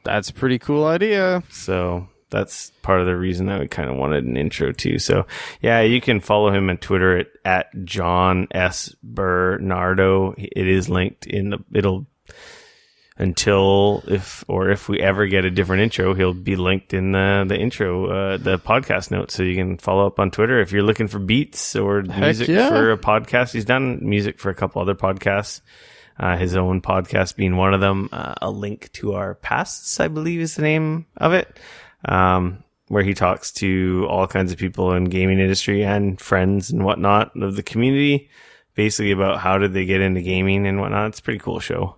That's a pretty cool idea. So that's part of the reason that we kind of wanted an intro too. So yeah, you can follow him on Twitter at John S. Bernardo. It is linked in if we ever get a different intro, he'll be linked in the intro, the podcast notes. So you can follow up on Twitter if you're looking for beats or music for a podcast. He's done music for a couple other podcasts. His own podcast being one of them. A link to our pasts, I believe, is the name of it. Where he talks to all kinds of people in gaming industry and friends and whatnot of the community, basically about how did they get into gaming and whatnot. It's a pretty cool show.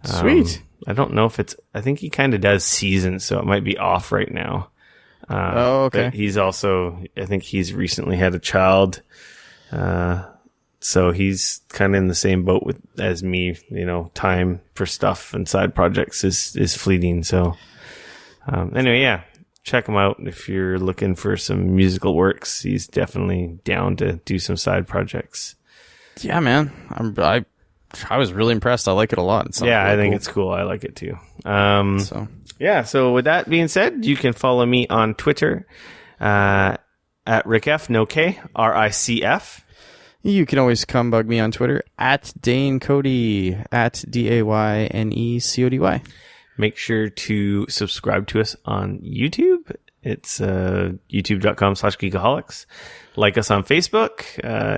Sweet. I don't know if I think he kind of does seasons, so it might be off right now. Okay. But he's also, I think he's recently had a child. So he's kind of in the same boat as me, time for stuff and side projects is fleeting. So, anyway, yeah, check him out. If you're looking for some musical works, he's definitely down to do some side projects. Yeah, man. I was really impressed. I like it a lot. I think it's cool. I like it too. So with that being said, you can follow me on Twitter, at RickF, no K, RICF. You can always come bug me on Twitter at Dane Cody, at DAYNECODY. Make sure to subscribe to us on YouTube. It's youtube.com/Geekoholics. Like us on Facebook.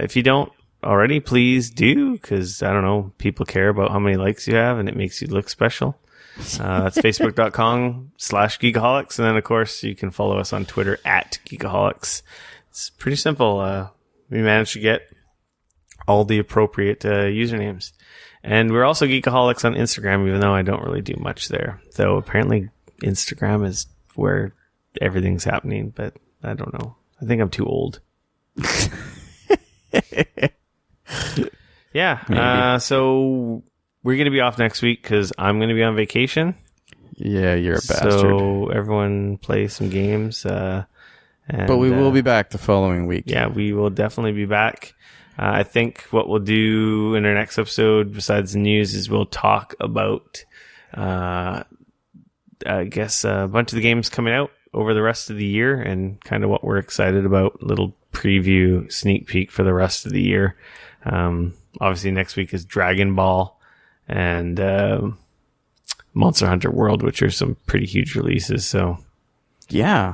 If you don't already, please do, because I don't know, people care about how many likes you have and it makes you look special. That's facebook.com/Geekoholics. And then, of course, you can follow us on Twitter at Geekoholics. It's pretty simple. We managed to get all the appropriate usernames. And we're also Geekoholics on Instagram, even though I don't really do much there. Though apparently Instagram is where everything's happening, but I don't know. I think I'm too old. Yeah. So we're going to be off next week because I'm going to be on vacation. Yeah, you're a bastard. So everyone play some games. But we will be back the following week. Yeah, we will definitely be back. I think what we'll do in our next episode, besides the news, is we'll talk about, I guess, a bunch of the games coming out over the rest of the year and kind of what we're excited about. Little preview, sneak peek for the rest of the year. Obviously, next week is Dragon Ball and Monster Hunter World, which are some pretty huge releases. So, yeah.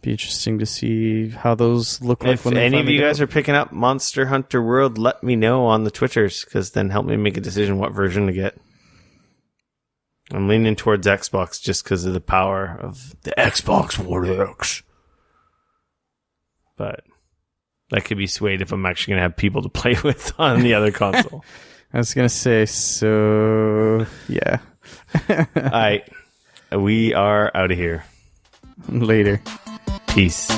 Be interesting to see how those look like. If any of you guys are picking up Monster Hunter World, let me know on the Twitters, because then help me make a decision what version to get. I'm leaning towards Xbox just because of the power of the Xbox One X. But that could be swayed if I'm actually going to have people to play with on the other console. I was going to say, so yeah. All right. We are out of here. Later. Peace.